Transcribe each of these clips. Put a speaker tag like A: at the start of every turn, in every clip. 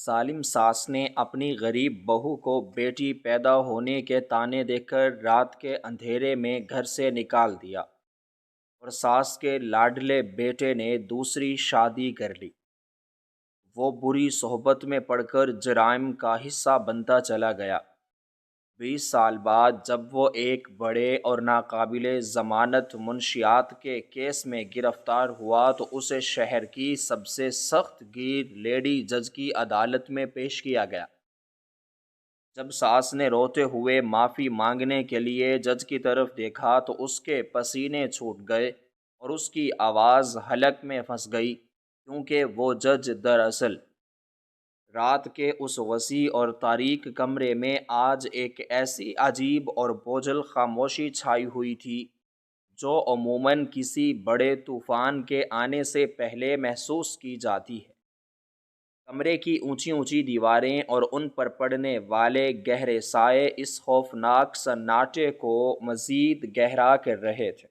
A: سالم ساس نے اپنی غریب بہو کو بیٹی پیدا ہونے کے طعنے دے کر رات کے اندھیرے میں گھر سے نکال دیا اور ساس کے لاڈلے بیٹے نے دوسری شادی کر لی۔ وہ بری صحبت میں پڑ کر جرائم کا حصہ بنتا چلا گیا۔ 20 سال بعد جب وہ ایک بڑے اور ناقابل ضمانت منشیات کے کیس میں گرفتار ہوا تو اسے شہر کی سب سے سخت گیر لیڈی جج کی عدالت میں پیش کیا گیا۔ جب ساس نے روتے ہوئے معافی مانگنے کے لیے جج کی طرف دیکھا تو اس کے پسینے چھوٹ گئے اور اس کی آواز حلق میں پھنس گئی، کیونکہ وہ جج دراصل رات کے اس وسیع اور تاریک کمرے میں آج ایک ایسی عجیب اور بوجھل خاموشی چھائی ہوئی تھی جو عموماً کسی بڑے طوفان کے آنے سے پہلے محسوس کی جاتی ہے۔ کمرے کی اونچی اونچی دیواریں اور ان پر پڑنے والے گہرے سائے اس خوفناک سناٹے کو مزید گہرا کر رہے تھے،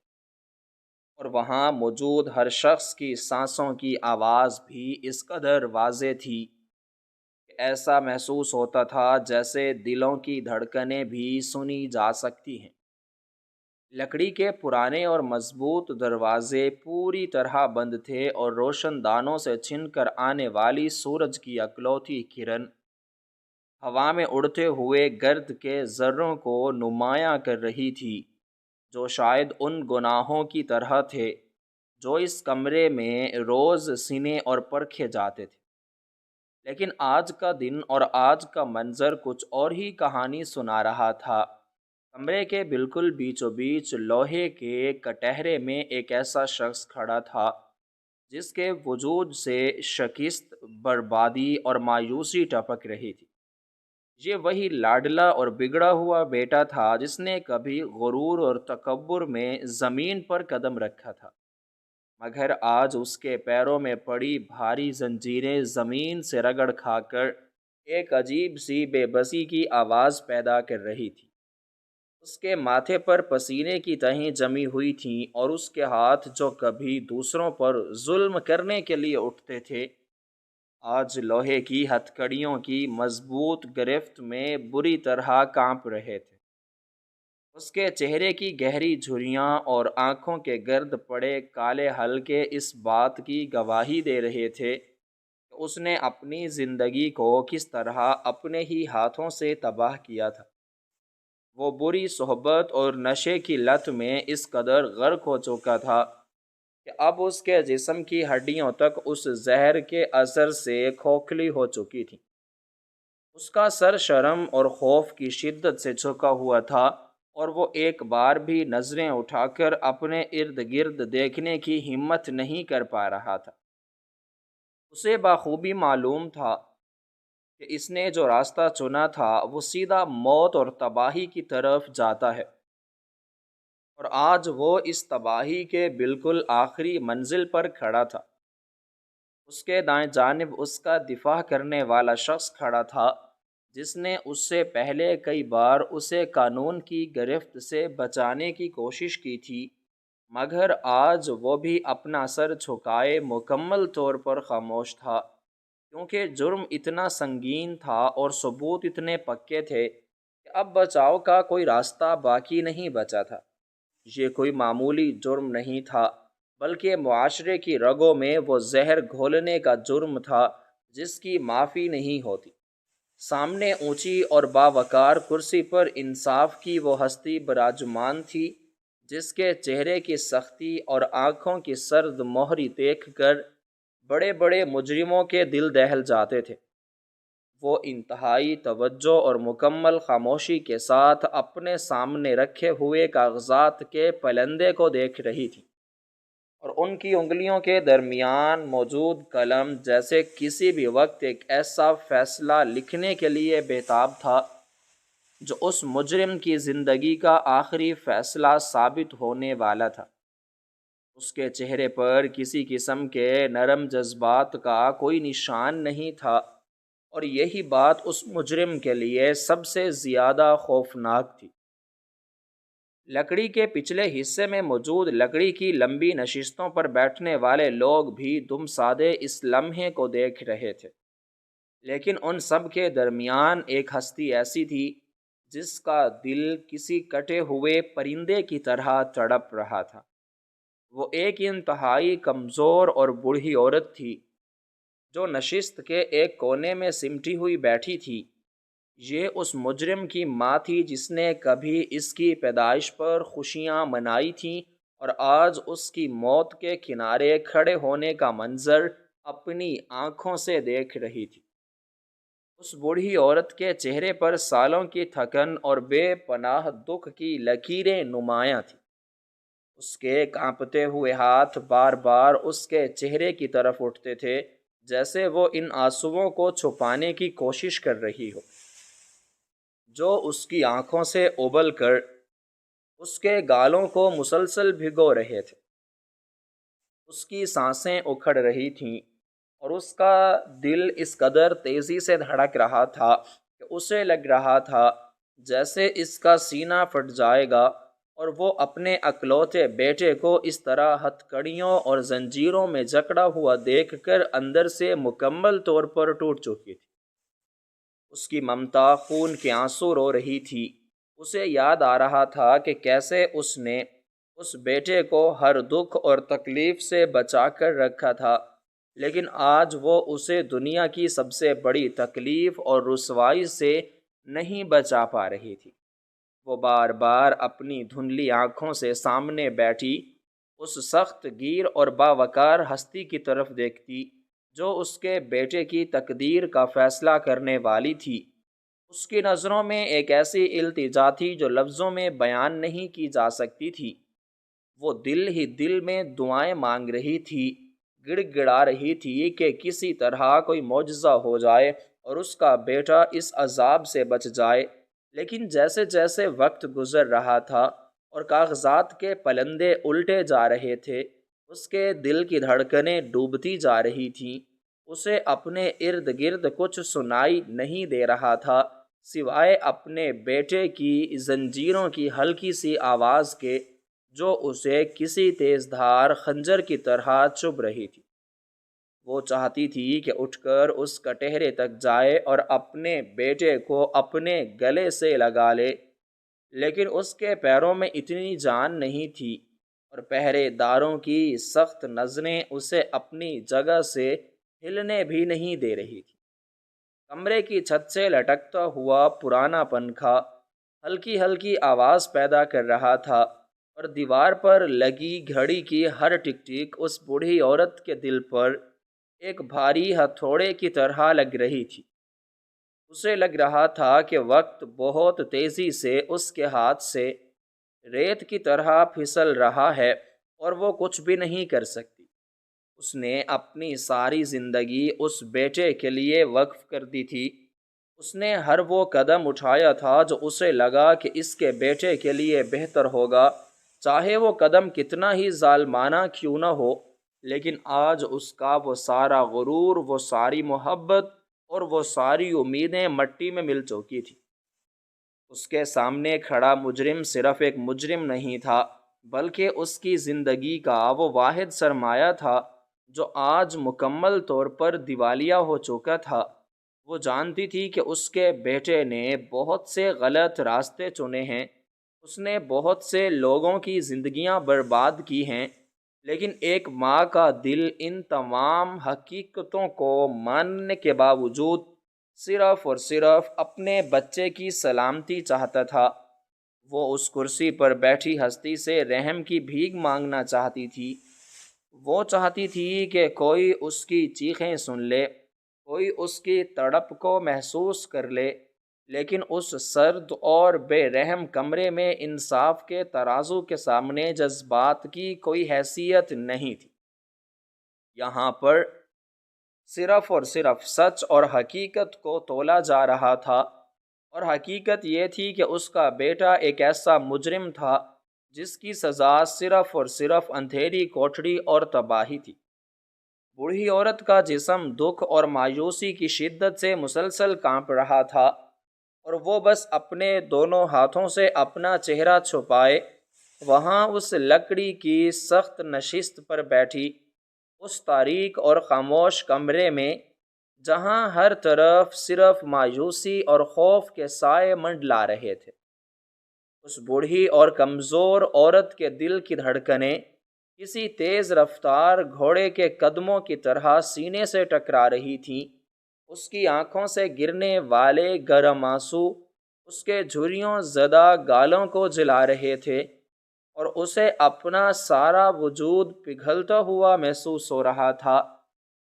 A: اور وہاں موجود ہر شخص کی سانسوں کی آواز بھی اس قدر واضح تھی کہ ایسا محسوس ہوتا تھا جیسے دلوں کی دھڑکنیں بھی سنی جا سکتی ہیں۔ لکڑی کے پرانے اور مضبوط دروازے پوری طرح بند تھے اور روشن دانوں سے چھن کر آنے والی سورج کی اکلوتی کرن ہوا میں اڑتے ہوئے گرد کے ذروں کو نمایاں کر رہی تھی، جو شاید ان گناہوں کی طرح تھے جو اس کمرے میں روز سنے اور پرکھے جاتے تھے۔ لیکن آج کا دن اور آج کا منظر کچھ اور ہی کہانی سنا رہا تھا۔ کمرے کے بالکل بیچوں بیچ لوہے کے کٹہرے میں ایک ایسا شخص کھڑا تھا جس کے وجود سے شکست، بربادی اور مایوسی ٹپک رہی تھی۔ یہ وہی لاڈلا اور بگڑا ہوا بیٹا تھا جس نے کبھی غرور اور تکبر میں زمین پر قدم رکھا تھا، مگر آج اس کے پیروں میں پڑی بھاری زنجیریں زمین سے رگڑ کھا کر ایک عجیب سی بے بسی کی آواز پیدا کر رہی تھی۔ اس کے ماتھے پر پسینے کی تہیں جمی ہوئی تھیں اور اس کے ہاتھ جو کبھی دوسروں پر ظلم کرنے کے لیے اٹھتے تھے، آج لوہے کی ہتھکڑیوں کی مضبوط گرفت میں بری طرح کانپ رہے تھے۔ اس کے چہرے کی گہری جھریاں اور آنکھوں کے گرد پڑے کالے حلقے اس بات کی گواہی دے رہے تھے کہ اس نے اپنی زندگی کو کس طرح اپنے ہی ہاتھوں سے تباہ کیا تھا۔ وہ بری صحبت اور نشے کی لت میں اس قدر غرق ہو چکا تھا کہ اب اس کے جسم کی ہڈیوں تک اس زہر کے اثر سے کھوکھلی ہو چکی تھی۔ اس کا سر شرم اور خوف کی شدت سے جھکا ہوا تھا اور وہ ایک بار بھی نظریں اٹھا کر اپنے ارد گرد دیکھنے کی ہمت نہیں کر پا رہا تھا۔ اسے بخوبی معلوم تھا کہ اس نے جو راستہ چنا تھا وہ سیدھا موت اور تباہی کی طرف جاتا ہے، اور آج وہ اس تباہی کے بالکل آخری منزل پر کھڑا تھا۔ اس کے دائیں جانب اس کا دفاع کرنے والا شخص کھڑا تھا جس نے اس سے پہلے کئی بار اسے قانون کی گرفت سے بچانے کی کوشش کی تھی، مگر آج وہ بھی اپنا سر جھکائے مکمل طور پر خاموش تھا، کیونکہ جرم اتنا سنگین تھا اور ثبوت اتنے پکے تھے کہ اب بچاؤ کا کوئی راستہ باقی نہیں بچا تھا۔ یہ کوئی معمولی جرم نہیں تھا، بلکہ معاشرے کی رگوں میں وہ زہر گھولنے کا جرم تھا جس کی معافی نہیں ہوتی۔ سامنے اونچی اور باوقار کرسی پر انصاف کی وہ ہستی براجمان تھی جس کے چہرے کی سختی اور آنکھوں کی سرد مہری دیکھ کر بڑے بڑے مجرموں کے دل دہل جاتے تھے۔ وہ انتہائی توجہ اور مکمل خاموشی کے ساتھ اپنے سامنے رکھے ہوئے کاغذات کے پلندے کو دیکھ رہی تھی، اور ان کی انگلیوں کے درمیان موجود قلم جیسے کسی بھی وقت ایک ایسا فیصلہ لکھنے کے لیے بےتاب تھا جو اس مجرم کی زندگی کا آخری فیصلہ ثابت ہونے والا تھا۔ اس کے چہرے پر کسی قسم کے نرم جذبات کا کوئی نشان نہیں تھا، اور یہی بات اس مجرم کے لیے سب سے زیادہ خوفناک تھی۔ لکڑی کے پچھلے حصے میں موجود لکڑی کی لمبی نشستوں پر بیٹھنے والے لوگ بھی دم سادے اس لمحے کو دیکھ رہے تھے۔ لیکن ان سب کے درمیان ایک ہستی ایسی تھی جس کا دل کسی کٹے ہوئے پرندے کی طرح تڑپ رہا تھا۔ وہ ایک انتہائی کمزور اور بوڑھی عورت تھی جو نشست کے ایک کونے میں سمٹی ہوئی بیٹھی تھی۔ یہ اس مجرم کی ماں تھی جس نے کبھی اس کی پیدائش پر خوشیاں منائی تھیں اور آج اس کی موت کے کنارے کھڑے ہونے کا منظر اپنی آنکھوں سے دیکھ رہی تھی۔ اس بوڑھی عورت کے چہرے پر سالوں کی تھکن اور بے پناہ دکھ کی لکیریں نمایاں تھیں۔ اس کے کانپتے ہوئے ہاتھ بار بار اس کے چہرے کی طرف اٹھتے تھے، جیسے وہ ان آنسوؤں کو چھپانے کی کوشش کر رہی ہو جو اس کی آنکھوں سے ابل کر اس کے گالوں کو مسلسل بھگو رہے تھے۔ اس کی سانسیں اکھڑ رہی تھیں اور اس کا دل اس قدر تیزی سے دھڑک رہا تھا کہ اسے لگ رہا تھا جیسے اس کا سینہ پھٹ جائے گا، اور وہ اپنے اکلوتے بیٹے کو اس طرح ہتھکڑیوں اور زنجیروں میں جکڑا ہوا دیکھ کر اندر سے مکمل طور پر ٹوٹ چکی تھی۔ اس کی ممتا خون کے آنسو رو رہی تھی۔ اسے یاد آ رہا تھا کہ کیسے اس نے اس بیٹے کو ہر دکھ اور تکلیف سے بچا کر رکھا تھا، لیکن آج وہ اسے دنیا کی سب سے بڑی تکلیف اور رسوائی سے نہیں بچا پا رہی تھی۔ وہ بار بار اپنی دھندلی آنکھوں سے سامنے بیٹھی اس سخت گیر اور باوقار ہستی کی طرف دیکھتی جو اس کے بیٹے کی تقدیر کا فیصلہ کرنے والی تھی۔ اس کی نظروں میں ایک ایسی التجا تھی جو لفظوں میں بیان نہیں کی جا سکتی تھی۔ وہ دل ہی دل میں دعائیں مانگ رہی تھی، گڑ گڑا رہی تھی کہ کسی طرح کوئی معجزہ ہو جائے اور اس کا بیٹا اس عذاب سے بچ جائے۔ لیکن جیسے جیسے وقت گزر رہا تھا اور کاغذات کے پلندے الٹے جا رہے تھے، اس کے دل کی دھڑکنیں ڈوبتی جا رہی تھیں۔ اسے اپنے ارد گرد کچھ سنائی نہیں دے رہا تھا سوائے اپنے بیٹے کی زنجیروں کی ہلکی سی آواز کے جو اسے کسی تیز دھار خنجر کی طرح چبھ رہی تھی۔ وہ چاہتی تھی کہ اٹھ کر اس کٹہرے تک جائے اور اپنے بیٹے کو اپنے گلے سے لگا لے، لیکن اس کے پیروں میں اتنی جان نہیں تھی اور پہرے داروں کی سخت نظریں اسے اپنی جگہ سے ہلنے بھی نہیں دے رہی تھی۔ کمرے کی چھت سے لٹکتا ہوا پرانا پنکھا ہلکی ہلکی آواز پیدا کر رہا تھا اور دیوار پر لگی گھڑی کی ہر ٹک ٹک اس بوڑھی عورت کے دل پر ایک بھاری ہتھوڑے کی طرح لگ رہی تھی۔ اسے لگ رہا تھا کہ وقت بہت تیزی سے اس کے ہاتھ سے ریت کی طرح پھسل رہا ہے اور وہ کچھ بھی نہیں کر سکتی۔ اس نے اپنی ساری زندگی اس بیٹے کے لیے وقف کر دی تھی۔ اس نے ہر وہ قدم اٹھایا تھا جو اسے لگا کہ اس کے بیٹے کے لیے بہتر ہوگا، چاہے وہ قدم کتنا ہی ظالمانہ کیوں نہ ہو۔ لیکن آج اس کا وہ سارا غرور، وہ ساری محبت اور وہ ساری امیدیں مٹی میں مل چکی تھی۔ اس کے سامنے کھڑا مجرم صرف ایک مجرم نہیں تھا، بلکہ اس کی زندگی کا وہ واحد سرمایہ تھا جو آج مکمل طور پر دیوالیہ ہو چکا تھا۔ وہ جانتی تھی کہ اس کے بیٹے نے بہت سے غلط راستے چنے ہیں، اس نے بہت سے لوگوں کی زندگیاں برباد کی ہیں، لیکن ایک ماں کا دل ان تمام حقیقتوں کو ماننے کے باوجود صرف اور صرف اپنے بچے کی سلامتی چاہتا تھا۔ وہ اس کرسی پر بیٹھی ہستی سے رحم کی بھیک مانگنا چاہتی تھی۔ وہ چاہتی تھی کہ کوئی اس کی چیخیں سن لے، کوئی اس کی تڑپ کو محسوس کر لے، لیکن اس سرد اور بے رحم کمرے میں انصاف کے ترازو کے سامنے جذبات کی کوئی حیثیت نہیں تھی۔ یہاں پر صرف اور صرف سچ اور حقیقت کو تولا جا رہا تھا، اور حقیقت یہ تھی کہ اس کا بیٹا ایک ایسا مجرم تھا جس کی سزا صرف اور صرف اندھیری کوٹڑی اور تباہی تھی۔ بوڑھی عورت کا جسم دکھ اور مایوسی کی شدت سے مسلسل کانپ رہا تھا، اور وہ بس اپنے دونوں ہاتھوں سے اپنا چہرہ چھپائے وہاں اس لکڑی کی سخت نشست پر بیٹھی، اس تاریک اور خاموش کمرے میں جہاں ہر طرف صرف مایوسی اور خوف کے سائے منڈلا رہے تھے۔ اس بوڑھی اور کمزور عورت کے دل کی دھڑکنیں کسی تیز رفتار گھوڑے کے قدموں کی طرح سینے سے ٹکرا رہی تھیں۔ اس کی آنکھوں سے گرنے والے گرم آنسو اس کے جھریوں زدہ گالوں کو جلا رہے تھے، اور اسے اپنا سارا وجود پگھلتا ہوا محسوس ہو رہا تھا۔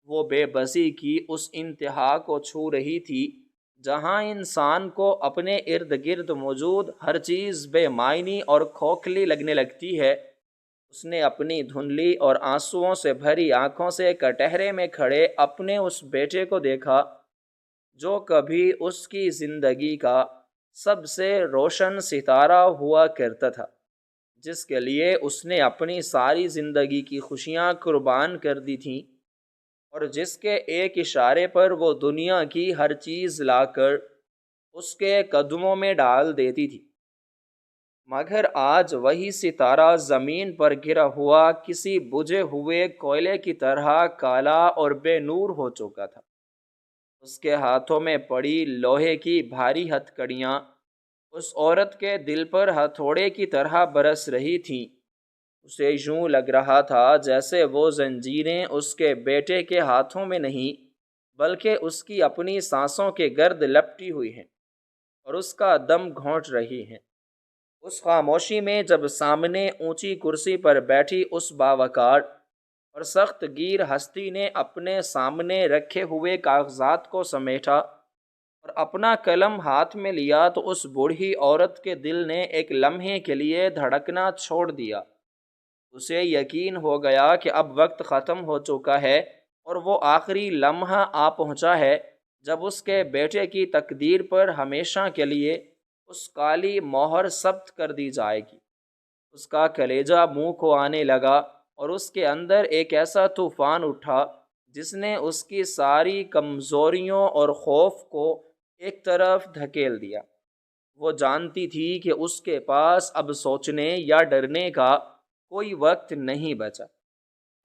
A: وہ بے بسی کی اس انتہا کو چھو رہی تھی جہاں انسان کو اپنے ارد گرد موجود ہر چیز بے معنی اور کھوکھلی لگنے لگتی ہے۔ اس نے اپنی دھندلی اور آنسوؤں سے بھری آنکھوں سے کٹہرے میں کھڑے اپنے اس بیٹے کو دیکھا جو کبھی اس کی زندگی کا سب سے روشن ستارہ ہوا کرتا تھا، جس کے لیے اس نے اپنی ساری زندگی کی خوشیاں قربان کر دی تھیں، اور جس کے ایک اشارے پر وہ دنیا کی ہر چیز لا کر اس کے قدموں میں ڈال دیتی تھی۔ مگر آج وہی ستارہ زمین پر گرا ہوا کسی بجھے ہوئے کوئلے کی طرح کالا اور بے نور ہو چکا تھا۔ اس کے ہاتھوں میں پڑی لوہے کی بھاری ہتھ کڑیاں اس عورت کے دل پر ہتھوڑے کی طرح برس رہی تھیں۔ اسے یوں لگ رہا تھا جیسے وہ زنجیریں اس کے بیٹے کے ہاتھوں میں نہیں بلکہ اس کی اپنی سانسوں کے گرد لپٹی ہوئی ہیں اور اس کا دم گھونٹ رہی ہیں۔ اس خاموشی میں جب سامنے اونچی کرسی پر بیٹھی اس باوقار اور سخت گیر ہستی نے اپنے سامنے رکھے ہوئے کاغذات کو سمیٹا اور اپنا قلم ہاتھ میں لیا تو اس بوڑھی عورت کے دل نے ایک لمحے کے لیے دھڑکنا چھوڑ دیا۔ اسے یقین ہو گیا کہ اب وقت ختم ہو چکا ہے اور وہ آخری لمحہ آ پہنچا ہے جب اس کے بیٹے کی تقدیر پر ہمیشہ کے لیے اس کالی مہر ثبت کر دی جائے گی۔ اس کا کلیجہ منہ کو آنے لگا اور اس کے اندر ایک ایسا طوفان اٹھا جس نے اس کی ساری کمزوریوں اور خوف کو ایک طرف دھکیل دیا۔ وہ جانتی تھی کہ اس کے پاس اب سوچنے یا ڈرنے کا کوئی وقت نہیں بچا۔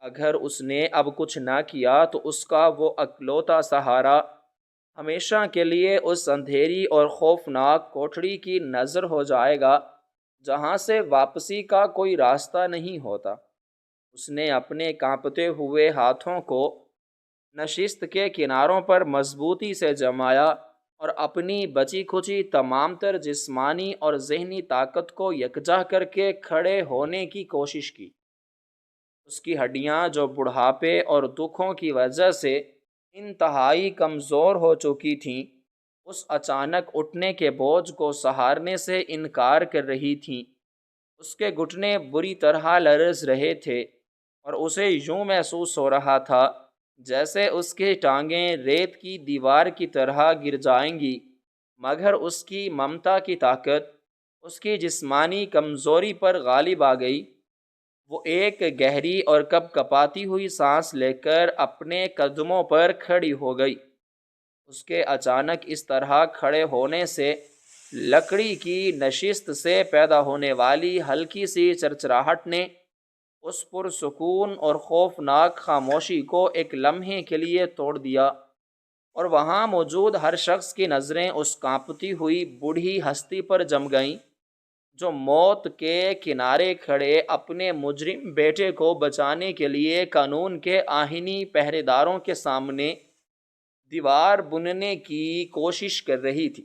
A: اگر اس نے اب کچھ نہ کیا تو اس کا وہ اکلوتا سہارا ہمیشہ کے لیے اس اندھیری اور خوفناک کوٹڑی کی نظر ہو جائے گا جہاں سے واپسی کا کوئی راستہ نہیں ہوتا۔ اس نے اپنے کانپتے ہوئے ہاتھوں کو نشست کے کناروں پر مضبوطی سے جمایا اور اپنی بچی کھچی تمام تر جسمانی اور ذہنی طاقت کو یکجا کر کے کھڑے ہونے کی کوشش کی۔ اس کی ہڈیاں جو بڑھاپے اور دکھوں کی وجہ سے انتہائی کمزور ہو چکی تھیں، اس اچانک اٹھنے کے بوجھ کو سہارنے سے انکار کر رہی تھیں۔ اس کے گھٹنے بری طرح لرز رہے تھے اور اسے یوں محسوس ہو رہا تھا جیسے اس کی ٹانگیں ریت کی دیوار کی طرح گر جائیں گی، مگر اس کی ممتا کی طاقت اس کی جسمانی کمزوری پر غالب آ گئی۔ وہ ایک گہری اور کپ کپاتی ہوئی سانس لے کر اپنے قدموں پر کھڑی ہو گئی۔ اس کے اچانک اس طرح کھڑے ہونے سے لکڑی کی نشست سے پیدا ہونے والی ہلکی سی چرچراہٹ نے اس پرسکون اور خوفناک خاموشی کو ایک لمحے کے لیے توڑ دیا، اور وہاں موجود ہر شخص کی نظریں اس کانپتی ہوئی بوڑھی ہستی پر جم گئیں جو موت کے کنارے کھڑے اپنے مجرم بیٹے کو بچانے کے لیے قانون کے آئینی پہرے داروں کے سامنے دیوار بننے کی کوشش کر رہی تھی۔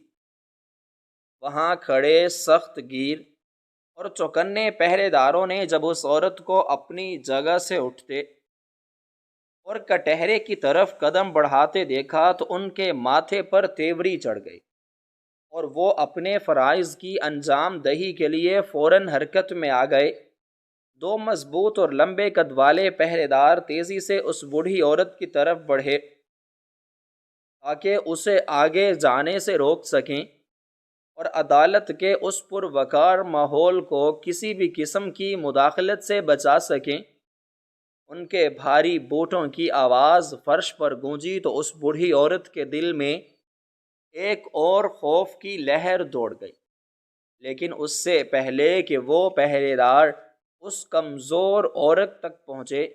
A: وہاں کھڑے سخت گیر اور چوکنے پہرے داروں نے جب اس عورت کو اپنی جگہ سے اٹھتے اور کٹہرے کی طرف قدم بڑھاتے دیکھا تو ان کے ماتھے پر تیوری چڑھ گئی، اور وہ اپنے فرائض کی انجام دہی کے لیے فوراً حرکت میں آ گئے۔ دو مضبوط اور لمبے قد والے پہرے دار تیزی سے اس بوڑھی عورت کی طرف بڑھے تاکہ اسے آگے جانے سے روک سکیں اور عدالت کے اس پروقار ماحول کو کسی بھی قسم کی مداخلت سے بچا سکیں۔ ان کے بھاری بوٹوں کی آواز فرش پر گونجی تو اس بوڑھی عورت کے دل میں ایک اور خوف کی لہر دوڑ گئی، لیکن اس سے پہلے کہ وہ پہرے دار اس کمزور عورت تک پہنچے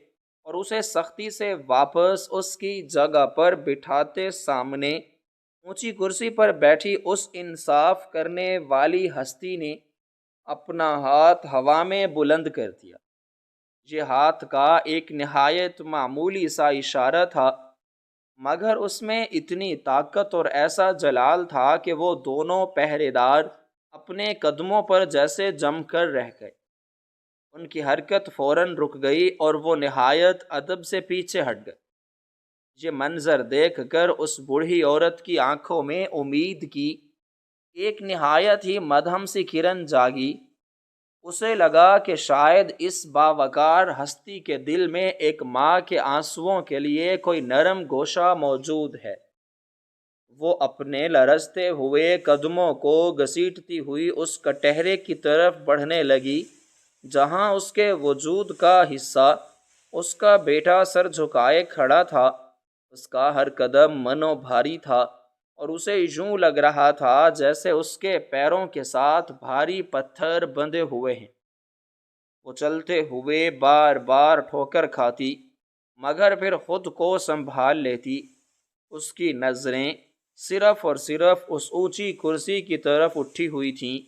A: اور اسے سختی سے واپس اس کی جگہ پر بٹھاتے سامنے اونچی کرسی پر بیٹھی اس انصاف کرنے والی ہستی نے اپنا ہاتھ ہوا میں بلند کر دیا۔ یہ ہاتھ کا ایک نہایت معمولی سا اشارہ تھا، مگر اس میں اتنی طاقت اور ایسا جلال تھا کہ وہ دونوں پہرے دار اپنے قدموں پر جیسے جم کر رہ گئے۔ ان کی حرکت فوراً رک گئی اور وہ نہایت ادب سے پیچھے ہٹ گئے۔ یہ منظر دیکھ کر اس بوڑھی عورت کی آنکھوں میں امید کی ایک نہایت ہی مدھم سی کرن جاگی۔ اسے لگا کہ شاید اس باوقار ہستی کے دل میں ایک ماں کے آنسوؤں کے لیے کوئی نرم گوشہ موجود ہے۔ وہ اپنے لرزتے ہوئے قدموں کو گھسیٹتی ہوئی اس کٹہرے کی طرف بڑھنے لگی جہاں اس کے وجود کا حصہ اس کا بیٹا سر جھکائے کھڑا تھا۔ اس کا ہر قدم منو بھاری تھا اور اسے یوں لگ رہا تھا جیسے اس کے پیروں کے ساتھ بھاری پتھر بندھے ہوئے ہیں۔ وہ چلتے ہوئے بار بار ٹھوکر کھاتی مگر پھر خود کو سنبھال لیتی۔ اس کی نظریں صرف اور صرف اس اونچی کرسی کی طرف اٹھی ہوئی تھیں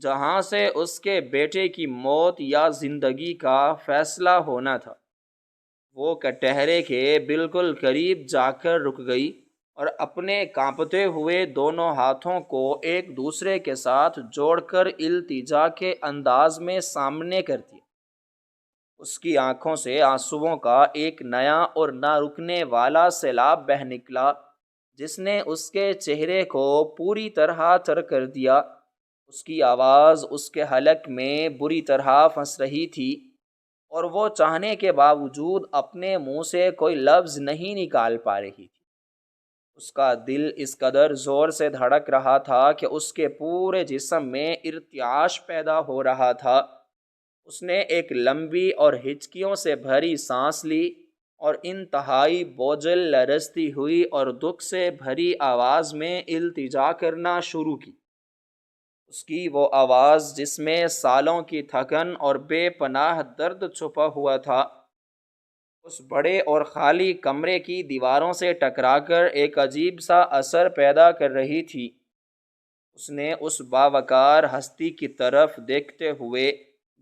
A: جہاں سے اس کے بیٹے کی موت یا زندگی کا فیصلہ ہونا تھا۔ وہ کٹہرے کے بالکل قریب جا کر رک گئی اور اپنے کانپتے ہوئے دونوں ہاتھوں کو ایک دوسرے کے ساتھ جوڑ کر التجا کے انداز میں سامنے کر دیا۔ اس کی آنکھوں سے آنسوؤں کا ایک نیا اور نہ رکنے والا سیلاب بہہ نکلا جس نے اس کے چہرے کو پوری طرح تر کر دیا۔ اس کی آواز اس کے حلق میں بری طرح پھنس رہی تھی اور وہ چاہنے کے باوجود اپنے منہ سے کوئی لفظ نہیں نکال پا رہی تھی۔ اس کا دل اس قدر زور سے دھڑک رہا تھا کہ اس کے پورے جسم میں ارتعاش پیدا ہو رہا تھا۔ اس نے ایک لمبی اور ہچکیوں سے بھری سانس لی اور انتہائی بوجھل لرزتی ہوئی اور دکھ سے بھری آواز میں التجا کرنا شروع کی۔ اس کی وہ آواز جس میں سالوں کی تھکن اور بے پناہ درد چھپا ہوا تھا، اس بڑے اور خالی کمرے کی دیواروں سے ٹکرا کر ایک عجیب سا اثر پیدا کر رہی تھی۔ اس نے اس باوقار ہستی کی طرف دیکھتے ہوئے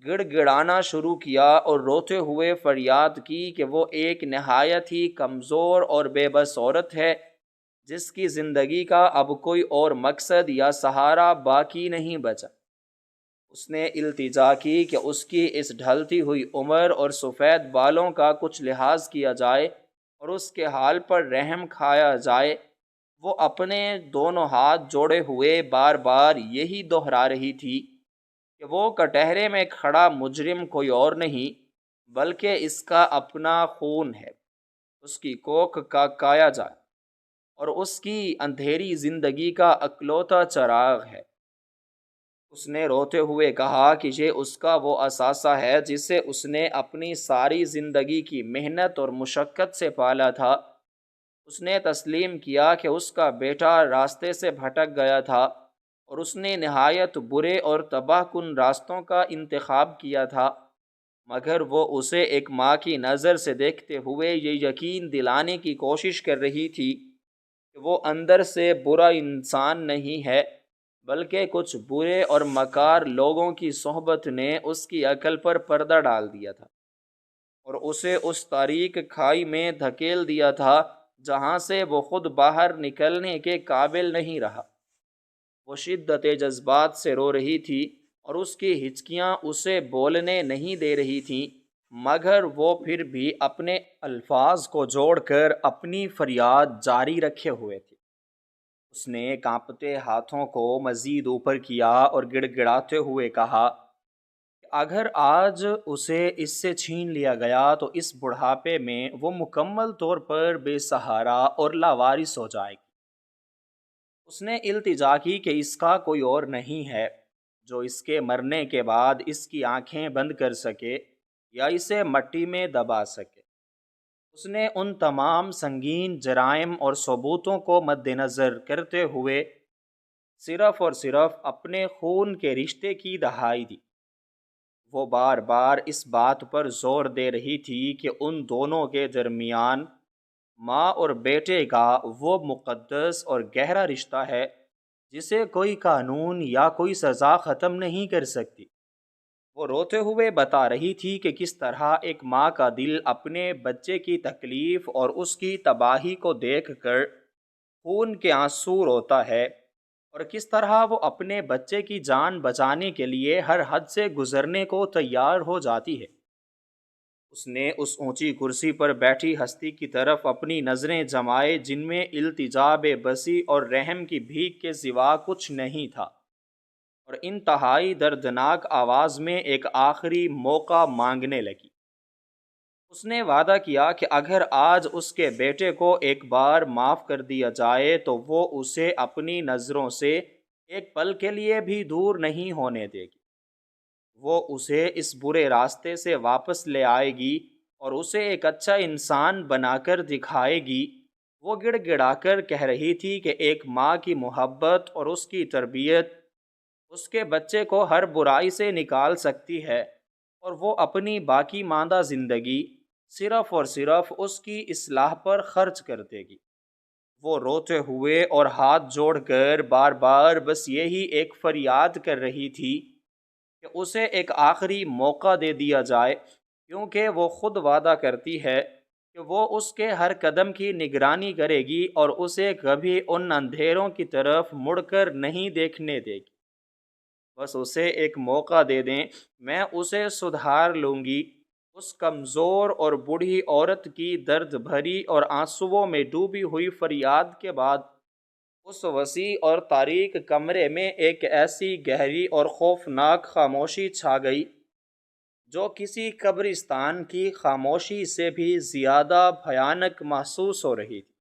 A: گڑ گڑانا شروع کیا اور روتے ہوئے فریاد کی کہ وہ ایک نہایت ہی کمزور اور بے بس عورت ہے جس کی زندگی کا اب کوئی اور مقصد یا سہارا باقی نہیں بچا۔ اس نے التجا کی کہ اس کی اس ڈھلتی ہوئی عمر اور سفید بالوں کا کچھ لحاظ کیا جائے اور اس کے حال پر رحم کھایا جائے۔ وہ اپنے دونوں ہاتھ جوڑے ہوئے بار بار یہی دہرا رہی تھی کہ وہ کٹہرے میں کھڑا مجرم کوئی اور نہیں بلکہ اس کا اپنا خون ہے، اس کی کوکھ کا کایا جائے اور اس کی اندھیری زندگی کا اکلوتا چراغ ہے۔ اس نے روتے ہوئے کہا کہ یہ اس کا وہ اثاثہ ہے جسے اس نے اپنی ساری زندگی کی محنت اور مشقت سے پالا تھا۔ اس نے تسلیم کیا کہ اس کا بیٹا راستے سے بھٹک گیا تھا اور اس نے نہایت برے اور تباہ کن راستوں کا انتخاب کیا تھا، مگر وہ اسے ایک ماں کی نظر سے دیکھتے ہوئے یہ یقین دلانے کی کوشش کر رہی تھی کہ وہ اندر سے برا انسان نہیں ہے بلکہ کچھ برے اور مکار لوگوں کی صحبت نے اس کی عقل پر پردہ ڈال دیا تھا اور اسے اس تاریک کھائی میں دھکیل دیا تھا جہاں سے وہ خود باہر نکلنے کے قابل نہیں رہا۔ وہ شدت جذبات سے رو رہی تھی اور اس کی ہچکیاں اسے بولنے نہیں دے رہی تھیں، مگر وہ پھر بھی اپنے الفاظ کو جوڑ کر اپنی فریاد جاری رکھے ہوئے تھی۔ اس نے کانپتے ہاتھوں کو مزید اوپر کیا اور گڑ گڑاتے ہوئے کہا کہ اگر آج اسے اس سے چھین لیا گیا تو اس بڑھاپے میں وہ مکمل طور پر بے سہارا اور لاوارث ہو جائے گی۔ اس نے التجا کی کہ اس کا کوئی اور نہیں ہے جو اس کے مرنے کے بعد اس کی آنکھیں بند کر سکے یا اسے مٹی میں دبا سکے۔ اس نے ان تمام سنگین جرائم اور ثبوتوں کو مد نظر کرتے ہوئے صرف اور صرف اپنے خون کے رشتے کی دہائی دی۔ وہ بار بار اس بات پر زور دے رہی تھی کہ ان دونوں کے درمیان ماں اور بیٹے کا وہ مقدس اور گہرا رشتہ ہے جسے کوئی قانون یا کوئی سزا ختم نہیں کر سکتی۔ وہ روتے ہوئے بتا رہی تھی کہ کس طرح ایک ماں کا دل اپنے بچے کی تکلیف اور اس کی تباہی کو دیکھ کر خون کے آنسو روتا ہے، اور کس طرح وہ اپنے بچے کی جان بچانے کے لیے ہر حد سے گزرنے کو تیار ہو جاتی ہے۔ اس نے اس اونچی کرسی پر بیٹھی ہستی کی طرف اپنی نظریں جمائے جن میں التجا، بے بسی اور رحم کی بھیک کے سوا کچھ نہیں تھا، اور انتہائی دردناک آواز میں ایک آخری موقع مانگنے لگی۔ اس نے وعدہ کیا کہ اگر آج اس کے بیٹے کو ایک بار معاف کر دیا جائے تو وہ اسے اپنی نظروں سے ایک پل کے لیے بھی دور نہیں ہونے دے گی۔ وہ اسے اس برے راستے سے واپس لے آئے گی اور اسے ایک اچھا انسان بنا کر دکھائے گی۔ وہ گڑ گڑا کر کہہ رہی تھی کہ ایک ماں کی محبت اور اس کی تربیت اس کے بچے کو ہر برائی سے نکال سکتی ہے، اور وہ اپنی باقی ماندہ زندگی صرف اور صرف اس کی اصلاح پر خرچ کر دے گی۔ وہ روتے ہوئے اور ہاتھ جوڑ کر بار بار بس یہی ایک فریاد کر رہی تھی کہ اسے ایک آخری موقع دے دیا جائے، کیونکہ وہ خود وعدہ کرتی ہے کہ وہ اس کے ہر قدم کی نگرانی کرے گی اور اسے کبھی ان اندھیروں کی طرف مڑ کر نہیں دیکھنے دے گی۔ بس اسے ایک موقع دے دیں، میں اسے سدھار لوں گی۔ اس کمزور اور بوڑھی عورت کی درد بھری اور آنسوؤں میں ڈوبی ہوئی فریاد کے بعد اس وسیع اور تاریک کمرے میں ایک ایسی گہری اور خوفناک خاموشی چھا گئی جو کسی قبرستان کی خاموشی سے بھی زیادہ بھیانک محسوس ہو رہی تھی۔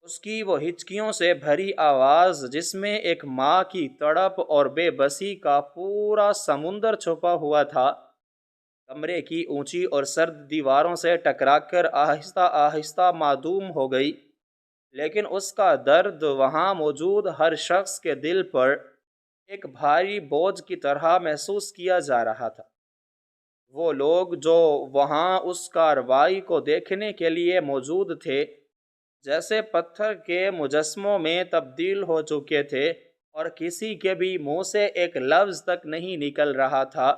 A: اس کی وہ ہچکیوں سے بھری آواز جس میں ایک ماں کی تڑپ اور بے بسی کا پورا سمندر چھپا ہوا تھا، کمرے کی اونچی اور سرد دیواروں سے ٹکرا کر آہستہ آہستہ معدوم ہو گئی، لیکن اس کا درد وہاں موجود ہر شخص کے دل پر ایک بھاری بوجھ کی طرح محسوس کیا جا رہا تھا۔ وہ لوگ جو وہاں اس کارروائی کو دیکھنے کے لیے موجود تھے جیسے پتھر کے مجسموں میں تبدیل ہو چکے تھے، اور کسی کے بھی منہ سے ایک لفظ تک نہیں نکل رہا تھا،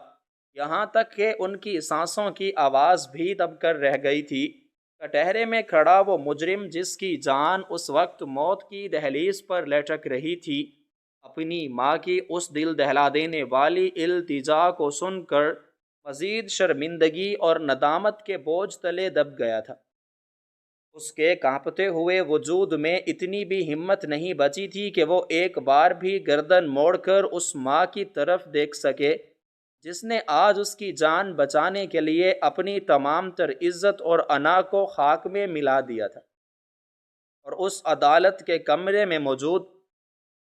A: یہاں تک کہ ان کی سانسوں کی آواز بھی دب کر رہ گئی تھی۔ کٹہرے میں کھڑا وہ مجرم جس کی جان اس وقت موت کی دہلیز پر لٹک رہی تھی، اپنی ماں کی اس دل دہلا دینے والی التجا کو سن کر مزید شرمندگی اور ندامت کے بوجھ تلے دب گیا تھا۔ اس کے کانپتے ہوئے وجود میں اتنی بھی ہمت نہیں بچی تھی کہ وہ ایک بار بھی گردن موڑ کر اس ماں کی طرف دیکھ سکے جس نے آج اس کی جان بچانے کے لیے اپنی تمام تر عزت اور انا کو خاک میں ملا دیا تھا، اور اس عدالت کے کمرے میں موجود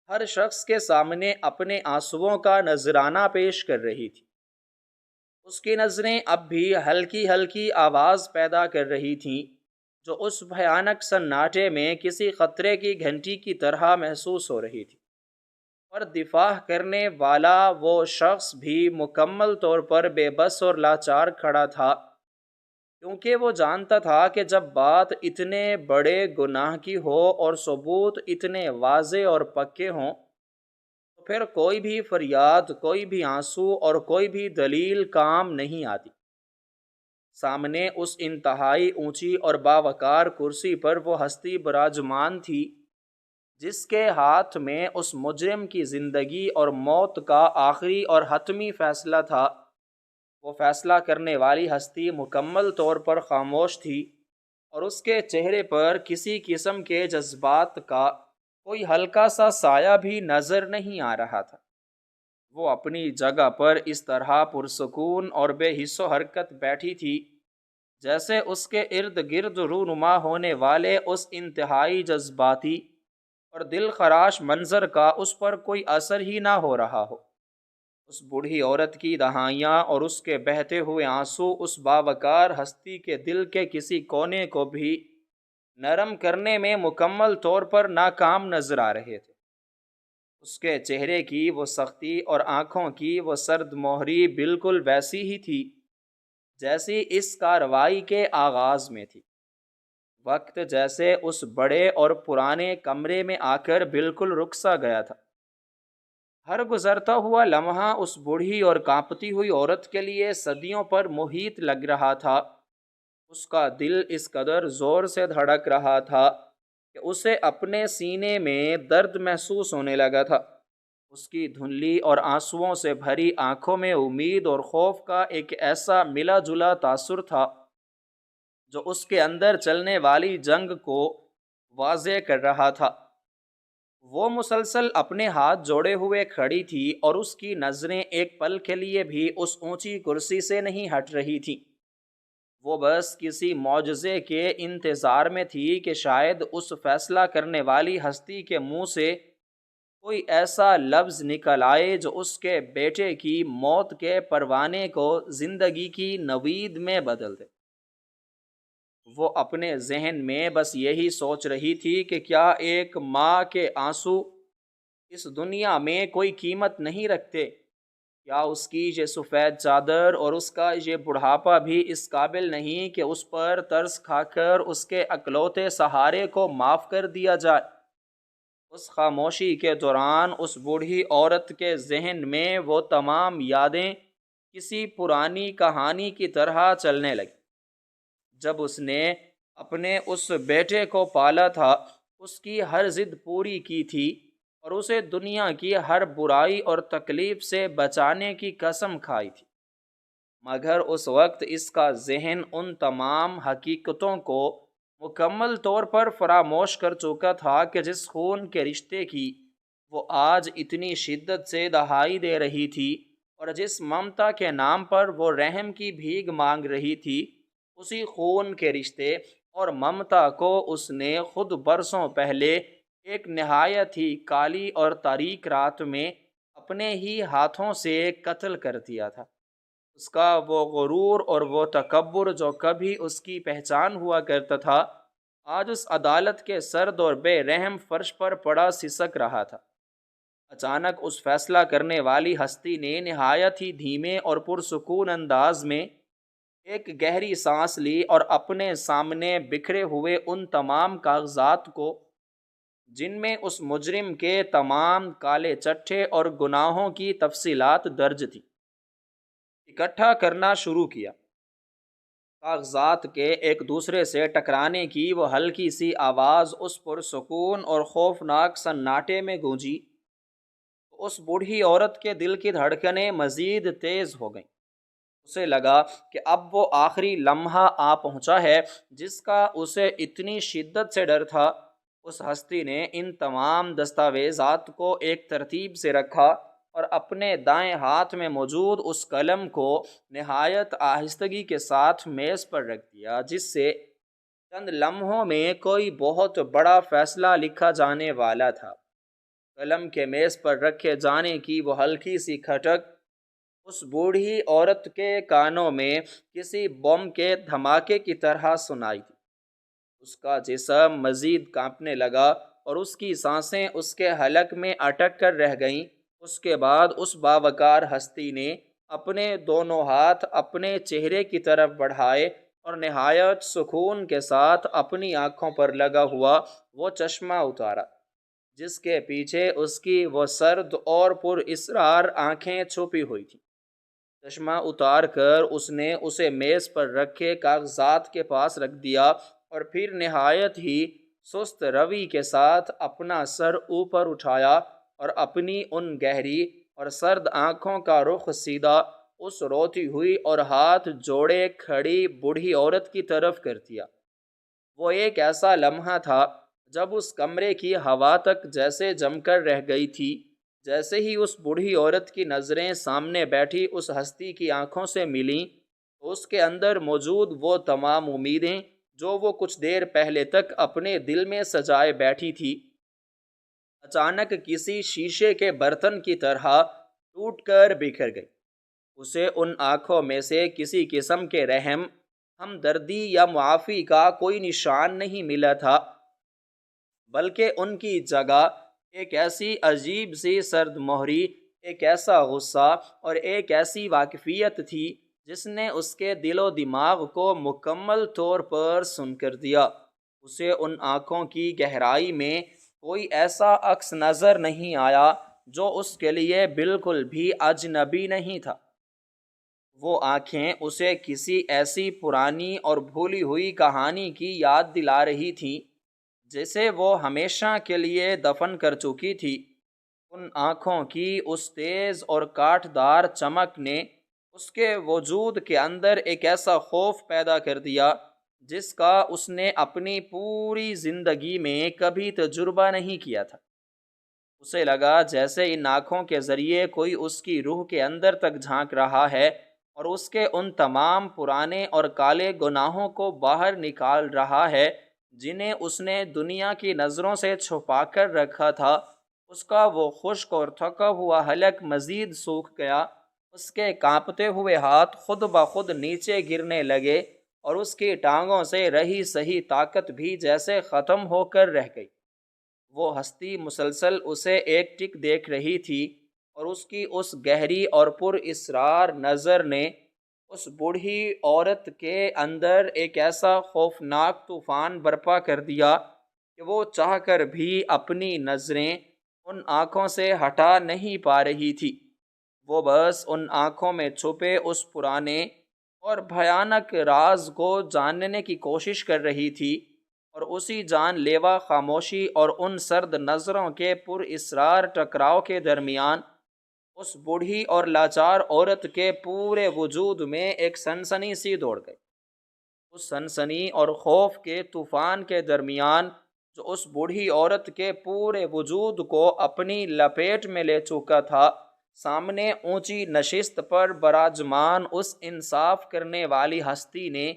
A: ہر شخص کے سامنے اپنے آنسوؤں کا نذرانہ پیش کر رہی تھی۔ اس کی نظریں اب بھی ہلکی ہلکی آواز پیدا کر رہی تھیں جو اس بھیانک سناٹے میں کسی خطرے کی گھنٹی کی طرح محسوس ہو رہی تھی، اور دفاع کرنے والا وہ شخص بھی مکمل طور پر بے بس اور لاچار کھڑا تھا، کیونکہ وہ جانتا تھا کہ جب بات اتنے بڑے گناہ کی ہو اور ثبوت اتنے واضح اور پکے ہوں تو پھر کوئی بھی فریاد، کوئی بھی آنسو اور کوئی بھی دلیل کام نہیں آتی۔ سامنے اس انتہائی اونچی اور باوقار کرسی پر وہ ہستی براجمان تھی جس کے ہاتھ میں اس مجرم کی زندگی اور موت کا آخری اور حتمی فیصلہ تھا۔ وہ فیصلہ کرنے والی ہستی مکمل طور پر خاموش تھی، اور اس کے چہرے پر کسی قسم کے جذبات کا کوئی ہلکا سا سایہ بھی نظر نہیں آ رہا تھا۔ وہ اپنی جگہ پر اس طرح پرسکون اور بے حس و حرکت بیٹھی تھی جیسے اس کے ارد گرد رونما ہونے والے اس انتہائی جذباتی اور دل خراش منظر کا اس پر کوئی اثر ہی نہ ہو رہا ہو۔ اس بوڑھی عورت کی دہائیاں اور اس کے بہتے ہوئے آنسو اس باوقار ہستی کے دل کے کسی کونے کو بھی نرم کرنے میں مکمل طور پر ناکام نظر آ رہے تھے۔ اس کے چہرے کی وہ سختی اور آنکھوں کی وہ سرد مہری بالکل ویسی ہی تھی جیسی اس کارروائی کے آغاز میں تھی۔ وقت جیسے اس بڑے اور پرانے کمرے میں آ کر بالکل رک سا گیا تھا۔ ہر گزرتا ہوا لمحہ اس بوڑھی اور کانپتی ہوئی عورت کے لیے صدیوں پر محیط لگ رہا تھا۔ اس کا دل اس قدر زور سے دھڑک رہا تھا کہ اسے اپنے سینے میں درد محسوس ہونے لگا تھا۔ اس کی دھندلی اور آنسوؤں سے بھری آنکھوں میں امید اور خوف کا ایک ایسا ملا جلا تاثر تھا جو اس کے اندر چلنے والی جنگ کو واضح کر رہا تھا۔ وہ مسلسل اپنے ہاتھ جوڑے ہوئے کھڑی تھی اور اس کی نظریں ایک پل کے لیے بھی اس اونچی کرسی سے نہیں ہٹ رہی تھیں۔ وہ بس کسی معجزے کے انتظار میں تھی کہ شاید اس فیصلہ کرنے والی ہستی کے منہ سے کوئی ایسا لفظ نکل آئے جو اس کے بیٹے کی موت کے پروانے کو زندگی کی نوید میں بدل دے۔ وہ اپنے ذہن میں بس یہی سوچ رہی تھی کہ کیا ایک ماں کے آنسو اس دنیا میں کوئی قیمت نہیں رکھتے؟ کیا اس کی یہ سفید چادر اور اس کا یہ بڑھاپا بھی اس قابل نہیں کہ اس پر ترس کھا کر اس کے اکلوتے سہارے کو معاف کر دیا جائے؟ اس خاموشی کے دوران اس بوڑھی عورت کے ذہن میں وہ تمام یادیں کسی پرانی کہانی کی طرح چلنے لگیں۔ جب اس نے اپنے اس بیٹے کو پالا تھا، اس کی ہر ضد پوری کی تھی اور اسے دنیا کی ہر برائی اور تکلیف سے بچانے کی قسم کھائی تھی، مگر اس وقت اس کا ذہن ان تمام حقیقتوں کو مکمل طور پر فراموش کر چکا تھا کہ جس خون کے رشتے کی وہ آج اتنی شدت سے دہائی دے رہی تھی اور جس ممتا کے نام پر وہ رحم کی بھیک مانگ رہی تھی، اسی خون کے رشتے اور ممتا کو اس نے خود برسوں پہلے ایک نہایت ہی کالی اور تاریک رات میں اپنے ہی ہاتھوں سے قتل کر دیا تھا۔ اس کا وہ غرور اور وہ تکبر جو کبھی اس کی پہچان ہوا کرتا تھا، آج اس عدالت کے سرد اور بے رحم فرش پر پڑا سسک رہا تھا۔ اچانک اس فیصلہ کرنے والی ہستی نے نہایت ہی دھیمے اور پرسکون انداز میں ایک گہری سانس لی اور اپنے سامنے بکھرے ہوئے ان تمام کاغذات کو، جن میں اس مجرم کے تمام کالے چٹھے اور گناہوں کی تفصیلات درج تھی، اکٹھا کرنا شروع کیا۔ کاغذات کے ایک دوسرے سے ٹکرانے کی وہ ہلکی سی آواز اس پرسکون اور خوفناک سناٹے میں گونجی تو اس بوڑھی عورت کے دل کی دھڑکنیں مزید تیز ہو گئیں۔ اسے لگا کہ اب وہ آخری لمحہ آ پہنچا ہے جس کا اسے اتنی شدت سے ڈر تھا۔ اس ہستی نے ان تمام دستاویزات کو ایک ترتیب سے رکھا اور اپنے دائیں ہاتھ میں موجود اس قلم کو نہایت آہستگی کے ساتھ میز پر رکھ دیا، جس سے چند لمحوں میں کوئی بہت بڑا فیصلہ لکھا جانے والا تھا۔ قلم کے میز پر رکھے جانے کی وہ ہلکی سی کھٹک اس بوڑھی عورت کے کانوں میں کسی بم کے دھماکے کی طرح سنائی دی۔ اس کا جسم مزید کانپنے لگا اور اس کی سانسیں اس کے حلق میں اٹک کر رہ گئیں۔ اس کے بعد اس باوقار ہستی نے اپنے دونوں ہاتھ اپنے چہرے کی طرف بڑھائے اور نہایت سکون کے ساتھ اپنی آنکھوں پر لگا ہوا وہ چشمہ اتارا جس کے پیچھے اس کی وہ سرد اور پر اسرار آنکھیں چھپی ہوئی تھیں۔ چشمہ اتار کر اس نے اسے میز پر رکھے کاغذات کے پاس رکھ دیا اور پھر نہایت ہی سست روی کے ساتھ اپنا سر اوپر اٹھایا اور اپنی ان گہری اور سرد آنکھوں کا رخ سیدھا اس روتی ہوئی اور ہاتھ جوڑے کھڑی بوڑھی عورت کی طرف کر دیا۔ وہ ایک ایسا لمحہ تھا جب اس کمرے کی ہوا تک جیسے جم کر رہ گئی تھی۔ جیسے ہی اس بوڑھی عورت کی نظریں سامنے بیٹھی اس ہستی کی آنکھوں سے ملیں تو اس کے اندر موجود وہ تمام امیدیں جو وہ کچھ دیر پہلے تک اپنے دل میں سجائے بیٹھی تھی، اچانک کسی شیشے کے برتن کی طرح ٹوٹ کر بکھر گئی۔ اسے ان آنکھوں میں سے کسی قسم کے رحم، ہمدردی یا معافی کا کوئی نشان نہیں ملا تھا، بلکہ ان کی جگہ ایک ایسی عجیب سی سرد مہری، ایک ایسا غصہ اور ایک ایسی واقفیت تھی جس نے اس کے دل و دماغ کو مکمل طور پر سن کر دیا۔ اسے ان آنکھوں کی گہرائی میں کوئی ایسا عکس نظر نہیں آیا جو اس کے لیے بالکل بھی اجنبی نہیں تھا۔ وہ آنکھیں اسے کسی ایسی پرانی اور بھولی ہوئی کہانی کی یاد دلا رہی تھیں جسے وہ ہمیشہ کے لیے دفن کر چکی تھی۔ ان آنکھوں کی اس تیز اور کاٹ دار چمک نے اس کے وجود کے اندر ایک ایسا خوف پیدا کر دیا جس کا اس نے اپنی پوری زندگی میں کبھی تجربہ نہیں کیا تھا۔ اسے لگا جیسے ان آنکھوں کے ذریعے کوئی اس کی روح کے اندر تک جھانک رہا ہے اور اس کے ان تمام پرانے اور کالے گناہوں کو باہر نکال رہا ہے جنہیں اس نے دنیا کی نظروں سے چھپا کر رکھا تھا۔ اس کا وہ خشک اور تھکا ہوا حلق مزید سوکھ گیا، اس کے کانپتے ہوئے ہاتھ خود بخود نیچے گرنے لگے اور اس کی ٹانگوں سے رہی سہی طاقت بھی جیسے ختم ہو کر رہ گئی۔ وہ ہستی مسلسل اسے ایک ٹک دیکھ رہی تھی اور اس کی اس گہری اور پر اسرار نظر نے اس بوڑھی عورت کے اندر ایک ایسا خوفناک طوفان برپا کر دیا کہ وہ چاہ کر بھی اپنی نظریں ان آنکھوں سے ہٹا نہیں پا رہی تھی۔ وہ بس ان آنکھوں میں چھپے اس پرانے اور بھیانک راز کو جاننے کی کوشش کر رہی تھی، اور اسی جان لیوا خاموشی اور ان سرد نظروں کے پر اسرار ٹکراؤ کے درمیان اس بوڑھی اور لاچار عورت کے پورے وجود میں ایک سنسنی سی دوڑ گئی۔ اس سنسنی اور خوف کے طوفان کے درمیان جو اس بوڑھی عورت کے پورے وجود کو اپنی لپیٹ میں لے چکا تھا، سامنے اونچی نشست پر براجمان اس انصاف کرنے والی ہستی نے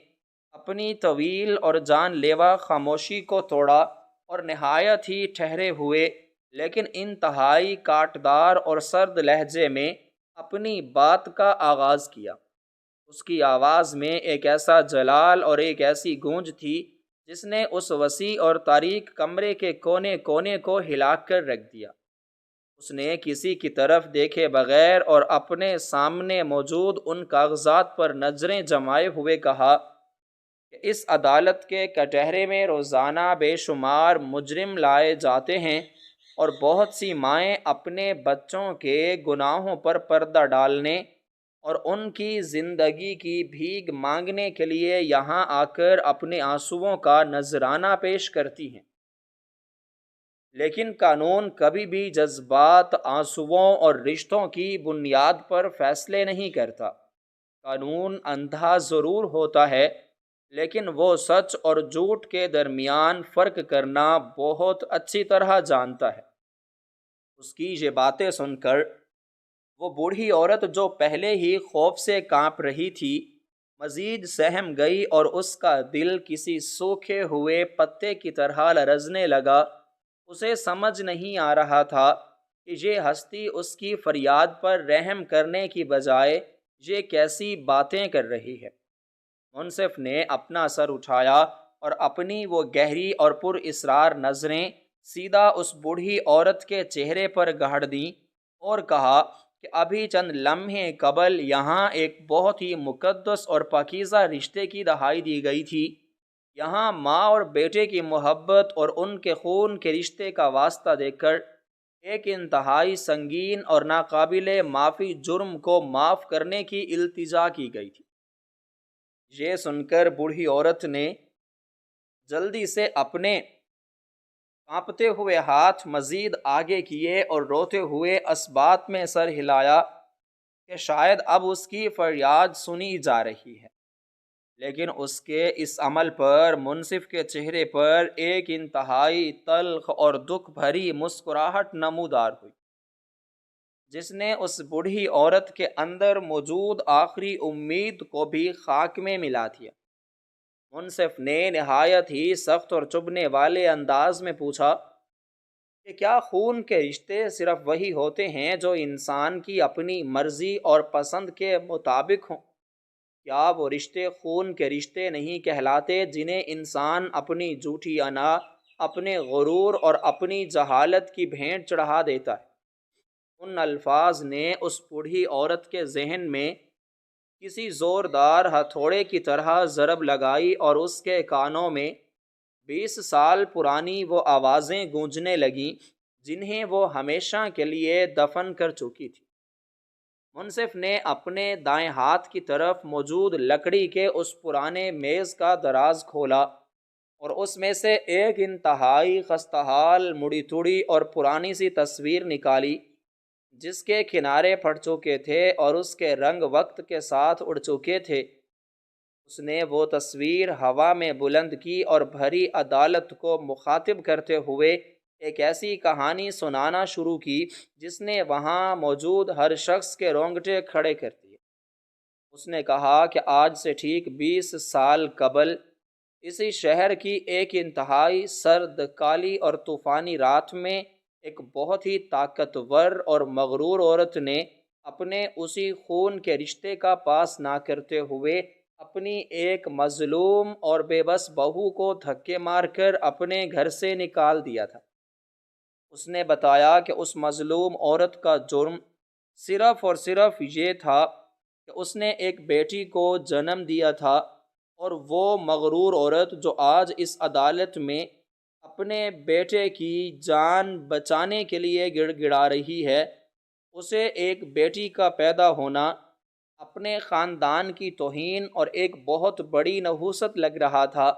A: اپنی طویل اور جان لیوا خاموشی کو توڑا اور نہایت ہی ٹھہرے ہوئے لیکن انتہائی کاٹدار اور سرد لہجے میں اپنی بات کا آغاز کیا۔ اس کی آواز میں ایک ایسا جلال اور ایک ایسی گونج تھی جس نے اس وسیع اور تاریک کمرے کے کونے کونے کو ہلا کر رکھ دیا۔ اس نے کسی کی طرف دیکھے بغیر اور اپنے سامنے موجود ان کاغذات پر نظریں جمائے ہوئے کہا کہ اس عدالت کے کٹہرے میں روزانہ بے شمار مجرم لائے جاتے ہیں، اور بہت سی مائیں اپنے بچوں کے گناہوں پر پردہ ڈالنے اور ان کی زندگی کی بھیک مانگنے کے لیے یہاں آ کر اپنے آنسوؤں کا نذرانہ پیش کرتی ہیں۔ لیکن قانون کبھی بھی جذبات، آنسوؤں اور رشتوں کی بنیاد پر فیصلے نہیں کرتا۔ قانون اندھا ضرور ہوتا ہے، لیکن وہ سچ اور جھوٹ کے درمیان فرق کرنا بہت اچھی طرح جانتا ہے۔ اس کی یہ باتیں سن کر وہ بوڑھی عورت جو پہلے ہی خوف سے کانپ رہی تھی مزید سہم گئی اور اس کا دل کسی سوکھے ہوئے پتے کی طرح لرزنے لگا۔ اسے سمجھ نہیں آ رہا تھا کہ یہ ہستی اس کی فریاد پر رحم کرنے کی بجائے یہ کیسی باتیں کر رہی ہے۔ منصف نے اپنا سر اٹھایا اور اپنی وہ گہری اور پر اسرار نظریں سیدھا اس بوڑھی عورت کے چہرے پر گاڑ دیں اور کہا کہ ابھی چند لمحے قبل یہاں ایک بہت ہی مقدس اور پاکیزہ رشتے کی دہائی دی گئی تھی۔ یہاں ماں اور بیٹے کی محبت اور ان کے خون کے رشتے کا واسطہ دے کر ایک انتہائی سنگین اور ناقابل معافی جرم کو معاف کرنے کی التجا کی گئی تھی۔ یہ سن کر بوڑھی عورت نے جلدی سے اپنے کانپتے ہوئے ہاتھ مزید آگے کیے اور روتے ہوئے اس بات میں سر ہلایا کہ شاید اب اس کی فریاد سنی جا رہی ہے، لیکن اس کے اس عمل پر منصف کے چہرے پر ایک انتہائی تلخ اور دکھ بھری مسکراہٹ نمودار ہوئی جس نے اس بوڑھی عورت کے اندر موجود آخری امید کو بھی خاک میں ملا دیا۔ منصف نے نہایت ہی سخت اور چبھنے والے انداز میں پوچھا کہ کیا خون کے رشتے صرف وہی ہوتے ہیں جو انسان کی اپنی مرضی اور پسند کے مطابق ہوں؟ کیا وہ رشتے خون کے رشتے نہیں کہلاتے جنہیں انسان اپنی جھوٹی انا اپنے غرور اور اپنی جہالت کی بھینٹ چڑھا دیتا ہے۔ ان الفاظ نے اس بوڑھی عورت کے ذہن میں کسی زوردار ہتھوڑے کی طرح ضرب لگائی اور اس کے کانوں میں 20 سال پرانی وہ آوازیں گونجنے لگیں جنہیں وہ ہمیشہ کے لیے دفن کر چکی تھی۔ منصف نے اپنے دائیں ہاتھ کی طرف موجود لکڑی کے اس پرانے میز کا دراز کھولا اور اس میں سے ایک انتہائی خستحال مڑی تڑی اور پرانی سی تصویر نکالی جس کے کنارے پھٹ چکے تھے اور اس کے رنگ وقت کے ساتھ اڑ چکے تھے۔ اس نے وہ تصویر ہوا میں بلند کی اور بھری عدالت کو مخاطب کرتے ہوئے ایک ایسی کہانی سنانا شروع کی جس نے وہاں موجود ہر شخص کے رونگٹے کھڑے کر دیے۔ اس نے کہا کہ آج سے ٹھیک 20 سال قبل اسی شہر کی ایک انتہائی سرد، کالی اور طوفانی رات میں ایک بہت ہی طاقتور اور مغرور عورت نے اپنے اسی خون کے رشتے کا پاس نہ کرتے ہوئے اپنی ایک مظلوم اور بے بس بہو کو دھکے مار کر اپنے گھر سے نکال دیا تھا۔ اس نے بتایا کہ اس مظلوم عورت کا جرم صرف اور صرف یہ تھا کہ اس نے ایک بیٹی کو جنم دیا تھا، اور وہ مغرور عورت جو آج اس عدالت میں اپنے بیٹے کی جان بچانے کے لیے گڑ گڑا رہی ہے، اسے ایک بیٹی کا پیدا ہونا اپنے خاندان کی توہین اور ایک بہت بڑی نحوست لگ رہا تھا۔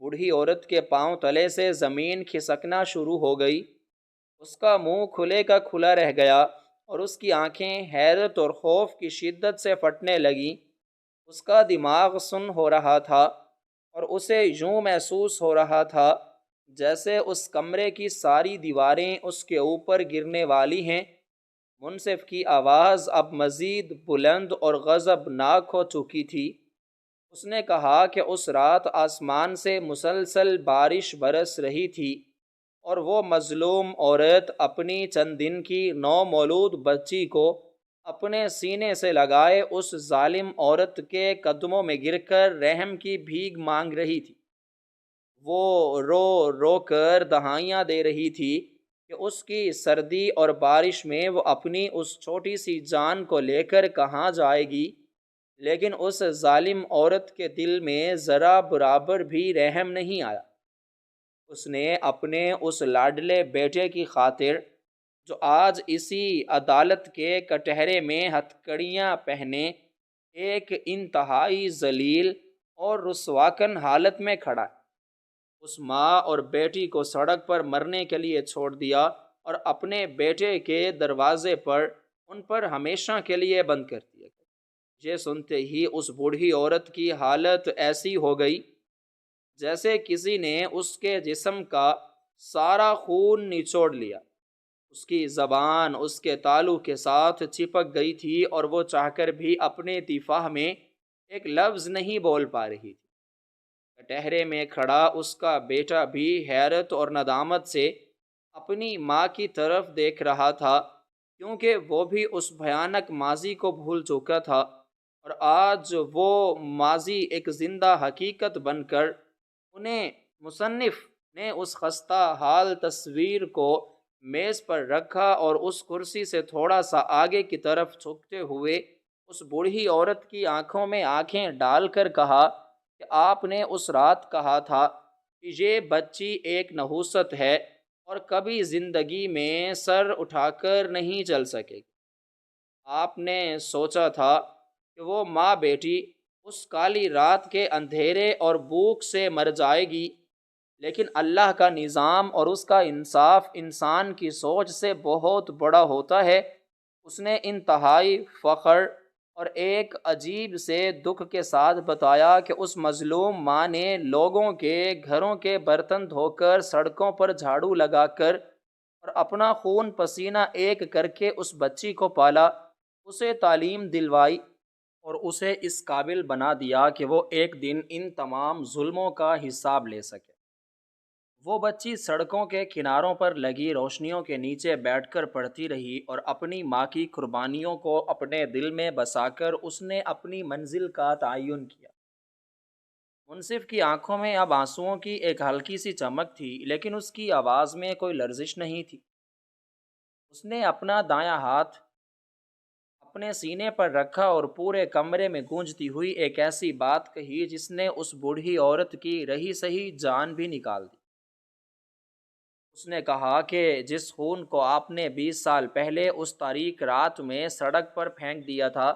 A: بوڑھی عورت کے پاؤں تلے سے زمین کھسکنا شروع ہو گئی، اس کا منہ کھلے کا کھلا رہ گیا اور اس کی آنکھیں حیرت اور خوف کی شدت سے پھٹنے لگیں۔ اس کا دماغ سن ہو رہا تھا اور اسے یوں محسوس ہو رہا تھا جیسے اس کمرے کی ساری دیواریں اس کے اوپر گرنے والی ہیں۔ منصف کی آواز اب مزید بلند اور غضبناک ہو چکی تھی۔ اس نے کہا کہ اس رات آسمان سے مسلسل بارش برس رہی تھی اور وہ مظلوم عورت اپنی چند دن کی نومولود بچی کو اپنے سینے سے لگائے اس ظالم عورت کے قدموں میں گر کر رحم کی بھیک مانگ رہی تھی۔ وہ رو رو کر دہائیاں دے رہی تھی کہ اس کی سردی اور بارش میں وہ اپنی اس چھوٹی سی جان کو لے کر کہاں جائے گی، لیکن اس ظالم عورت کے دل میں ذرا برابر بھی رحم نہیں آیا۔ اس نے اپنے اس لاڈلے بیٹے کی خاطر جو آج اسی عدالت کے کٹہرے میں ہتھکڑیاں پہنے ایک انتہائی ذلیل اور رسواکن حالت میں کھڑا ہے، اس ماں اور بیٹی کو سڑک پر مرنے کے لیے چھوڑ دیا اور اپنے بیٹے کے دروازے پر ان پر ہمیشہ کے لیے بند کر دیا گیا۔ یہ سنتے ہی اس بوڑھی عورت کی حالت ایسی ہو گئی جیسے کسی نے اس کے جسم کا سارا خون نچوڑ لیا۔ اس کی زبان اس کے تالو کے ساتھ چپک گئی تھی اور وہ چاہ کر بھی اپنے دفاع میں ایک لفظ نہیں بول پا رہی تھی۔ کٹہرے میں کھڑا اس کا بیٹا بھی حیرت اور ندامت سے اپنی ماں کی طرف دیکھ رہا تھا، کیونکہ وہ بھی اس بھیانک ماضی کو بھول چکا تھا، اور آج وہ ماضی ایک زندہ حقیقت بن کر انہیں مصنف نے اس خستہ حال تصویر کو میز پر رکھا اور اس کرسی سے تھوڑا سا آگے کی طرف جھکتے ہوئے اس بوڑھی عورت کی آنکھوں میں آنکھیں ڈال کر کہا کہ آپ نے اس رات کہا تھا کہ یہ بچی ایک نحوست ہے اور کبھی زندگی میں سر اٹھا کر نہیں چل سکے گی۔ آپ نے سوچا تھا کہ وہ ماں بیٹی اس کالی رات کے اندھیرے اور بھوک سے مر جائے گی، لیکن اللہ کا نظام اور اس کا انصاف انسان کی سوچ سے بہت بڑا ہوتا ہے۔ اس نے انتہائی فخر اور ایک عجیب سے دکھ کے ساتھ بتایا کہ اس مظلوم ماں نے لوگوں کے گھروں کے برتن دھو کر، سڑکوں پر جھاڑو لگا کر اور اپنا خون پسینہ ایک کر کے اس بچی کو پالا، اسے تعلیم دلوائی اور اسے اس قابل بنا دیا کہ وہ ایک دن ان تمام ظلموں کا حساب لے سکے۔ وہ بچی سڑکوں کے کناروں پر لگی روشنیوں کے نیچے بیٹھ کر پڑھتی رہی اور اپنی ماں کی قربانیوں کو اپنے دل میں بسا کر اس نے اپنی منزل کا تعین کیا۔ منصف کی آنکھوں میں اب آنسوؤں کی ایک ہلکی سی چمک تھی، لیکن اس کی آواز میں کوئی لرزش نہیں تھی۔ اس نے اپنا دایاں ہاتھ اپنے سینے پر رکھا اور پورے کمرے میں گونجتی ہوئی ایک ایسی بات کہی جس نے اس بوڑھی عورت کی رہی سہی جان بھی نکال دی۔ اس نے کہا کہ جس خون کو آپ نے 20 سال پہلے اس تاریک رات میں سڑک پر پھینک دیا تھا،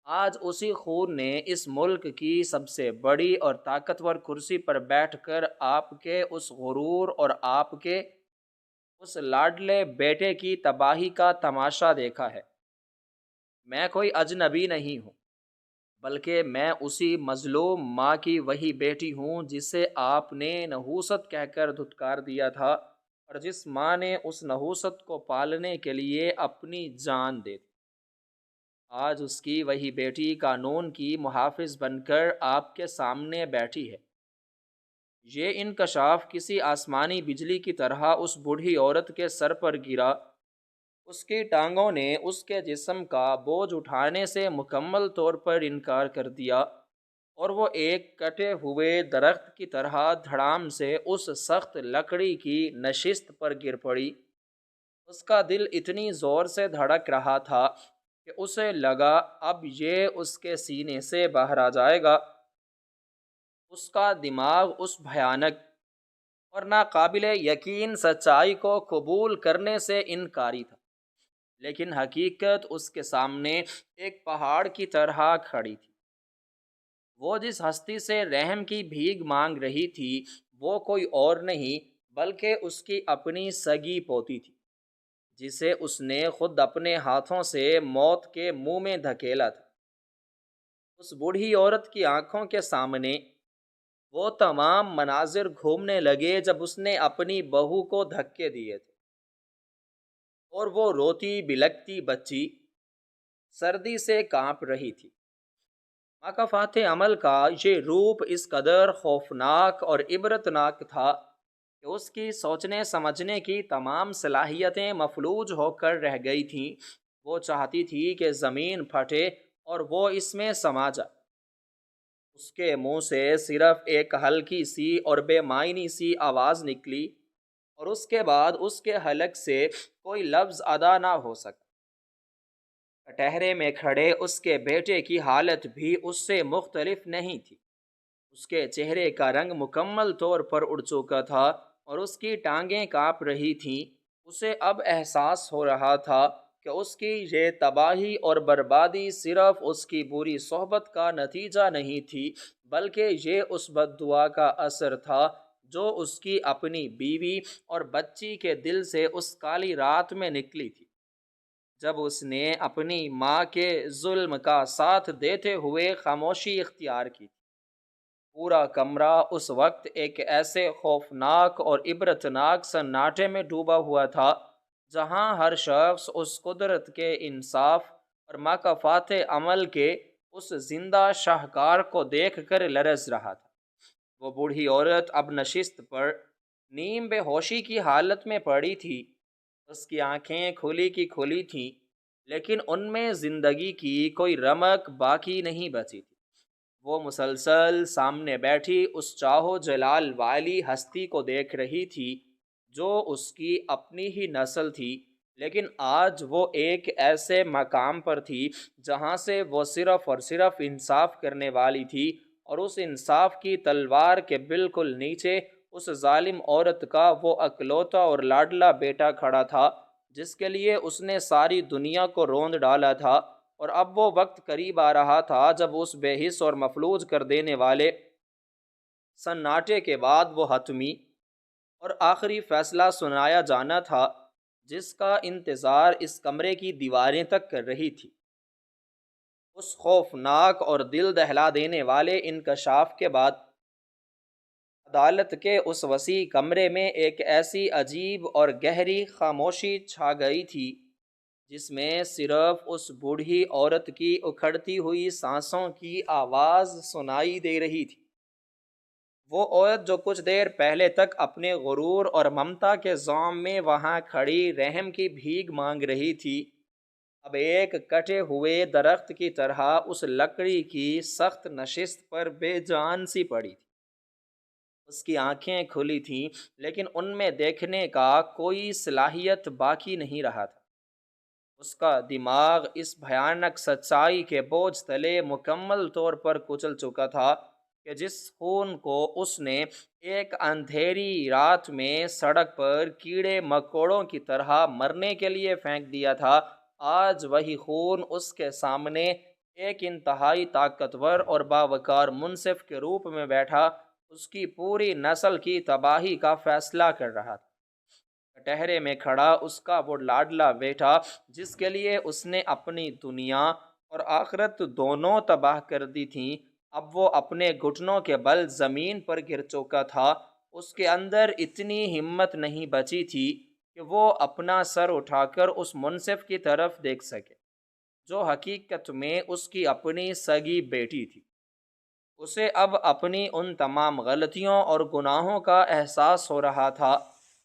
A: آج اسی خون نے اس ملک کی سب سے بڑی اور طاقتور کرسی پر بیٹھ کر آپ کے اس غرور اور آپ کے اس لاڈلے بیٹے کی تباہی کا تماشا دیکھا ہے۔ میں کوئی اجنبی نہیں ہوں، بلکہ میں اسی مظلوم ماں کی وہی بیٹی ہوں جسے آپ نے نحوست کہہ کر دھتکار دیا تھا، اور جس ماں نے اس نحوست کو پالنے کے لیے اپنی جان دے دی۔ آج اس کی وہی بیٹی قانون کی محافظ بن کر آپ کے سامنے بیٹھی ہے۔ یہ انکشاف کسی آسمانی بجلی کی طرح اس بوڑھی عورت کے سر پر گرا۔ اس کی ٹانگوں نے اس کے جسم کا بوجھ اٹھانے سے مکمل طور پر انکار کر دیا، اور وہ ایک کٹے ہوئے درخت کی طرح دھڑام سے اس سخت لکڑی کی نشست پر گر پڑی۔ اس کا دل اتنی زور سے دھڑک رہا تھا کہ اسے لگا اب یہ اس کے سینے سے باہر آ جائے گا۔ اس کا دماغ اس بھیانک اور ناقابل یقین سچائی کو قبول کرنے سے انکاری تھا، لیکن حقیقت اس کے سامنے ایک پہاڑ کی طرح کھڑی تھی۔ وہ جس ہستی سے رحم کی بھیک مانگ رہی تھی، وہ کوئی اور نہیں بلکہ اس کی اپنی سگی پوتی تھی، جسے اس نے خود اپنے ہاتھوں سے موت کے منہ میں دھکیلا تھا۔ اس بوڑھی عورت کی آنکھوں کے سامنے وہ تمام مناظر گھومنے لگے جب اس نے اپنی بہو کو دھکے دیے تھے، اور وہ روتی بلکتی بچی سردی سے کانپ رہی تھی۔ مکافات عمل کا یہ روپ اس قدر خوفناک اور عبرتناک تھا کہ اس کی سوچنے سمجھنے کی تمام صلاحیتیں مفلوج ہو کر رہ گئی تھیں۔ وہ چاہتی تھی کہ زمین پھٹے اور وہ اس میں سما جائے۔ اس کے منہ سے صرف ایک ہلکی سی اور بے معنی سی آواز نکلی، اور اس کے بعد اس کے حلق سے کوئی لفظ ادا نہ ہو سکا۔ کٹہرے میں کھڑے اس کے بیٹے کی حالت بھی اس سے مختلف نہیں تھی۔ اس کے چہرے کا رنگ مکمل طور پر اڑ چکا تھا، اور اس کی ٹانگیں کانپ رہی تھیں۔ اسے اب احساس ہو رہا تھا کہ اس کی یہ تباہی اور بربادی صرف اس کی بری صحبت کا نتیجہ نہیں تھی، بلکہ یہ اس بد دعا کا اثر تھا جو اس کی اپنی بیوی اور بچی کے دل سے اس کالی رات میں نکلی تھی، جب اس نے اپنی ماں کے ظلم کا ساتھ دیتے ہوئے خاموشی اختیار کی تھی۔ پورا کمرہ اس وقت ایک ایسے خوفناک اور عبرتناک سناٹے میں ڈوبا ہوا تھا جہاں ہر شخص اس قدرت کے انصاف اور مکافات عمل کے اس زندہ شاہکار کو دیکھ کر لرز رہا تھا۔ وہ بوڑھی عورت اب نشست پر نیم بے ہوشی کی حالت میں پڑی تھی۔ اس کی آنکھیں کھلی کی کھلی تھیں، لیکن ان میں زندگی کی کوئی رمق باقی نہیں بچی تھی۔ وہ مسلسل سامنے بیٹھی اس چاہو جلال والی ہستی کو دیکھ رہی تھی جو اس کی اپنی ہی نسل تھی، لیکن آج وہ ایک ایسے مقام پر تھی جہاں سے وہ صرف اور صرف انصاف کرنے والی تھی، اور اس انصاف کی تلوار کے بالکل نیچے اس ظالم عورت کا وہ اکلوتا اور لاڈلا بیٹا کھڑا تھا جس کے لیے اس نے ساری دنیا کو روند ڈالا تھا۔ اور اب وہ وقت قریب آ رہا تھا جب اس بے حس اور مفلوج کر دینے والے سناٹے کے بعد وہ حتمی اور آخری فیصلہ سنایا جانا تھا جس کا انتظار اس کمرے کی دیواریں تک کر رہی تھی۔ اس خوفناک اور دل دہلا دینے والے انکشاف کے بعد عدالت کے اس وسیع کمرے میں ایک ایسی عجیب اور گہری خاموشی چھا گئی تھی جس میں صرف اس بوڑھی عورت کی اکھڑتی ہوئی سانسوں کی آواز سنائی دے رہی تھی۔ وہ عورت جو کچھ دیر پہلے تک اپنے غرور اور ممتا کے زوم میں وہاں کھڑی رحم کی بھیک مانگ رہی تھی، اب ایک کٹے ہوئے درخت کی طرح اس لکڑی کی سخت نشست پر بے جان سی پڑی تھی۔ اس کی آنکھیں کھلی تھیں لیکن ان میں دیکھنے کا کوئی صلاحیت باقی نہیں رہا تھا۔ اس کا دماغ اس بھیانک سچائی کے بوجھ تلے مکمل طور پر کچل چکا تھا کہ جس خون کو اس نے ایک اندھیری رات میں سڑک پر کیڑے مکوڑوں کی طرح مرنے کے لیے پھینک دیا تھا، آج وہی خون اس کے سامنے ایک انتہائی طاقتور اور باوقار منصف کے روپ میں بیٹھا اس کی پوری نسل کی تباہی کا فیصلہ کر رہا تھا۔ کٹہرے میں کھڑا اس کا وہ لاڈلا بیٹا جس کے لیے اس نے اپنی دنیا اور آخرت دونوں تباہ کر دی تھیں، اب وہ اپنے گھٹنوں کے بل زمین پر گر چکا تھا۔ اس کے اندر اتنی ہمت نہیں بچی تھی کہ وہ اپنا سر اٹھا کر اس منصف کی طرف دیکھ سکے جو حقیقت میں اس کی اپنی سگی بیٹی تھی۔ اسے اب اپنی ان تمام غلطیوں اور گناہوں کا احساس ہو رہا تھا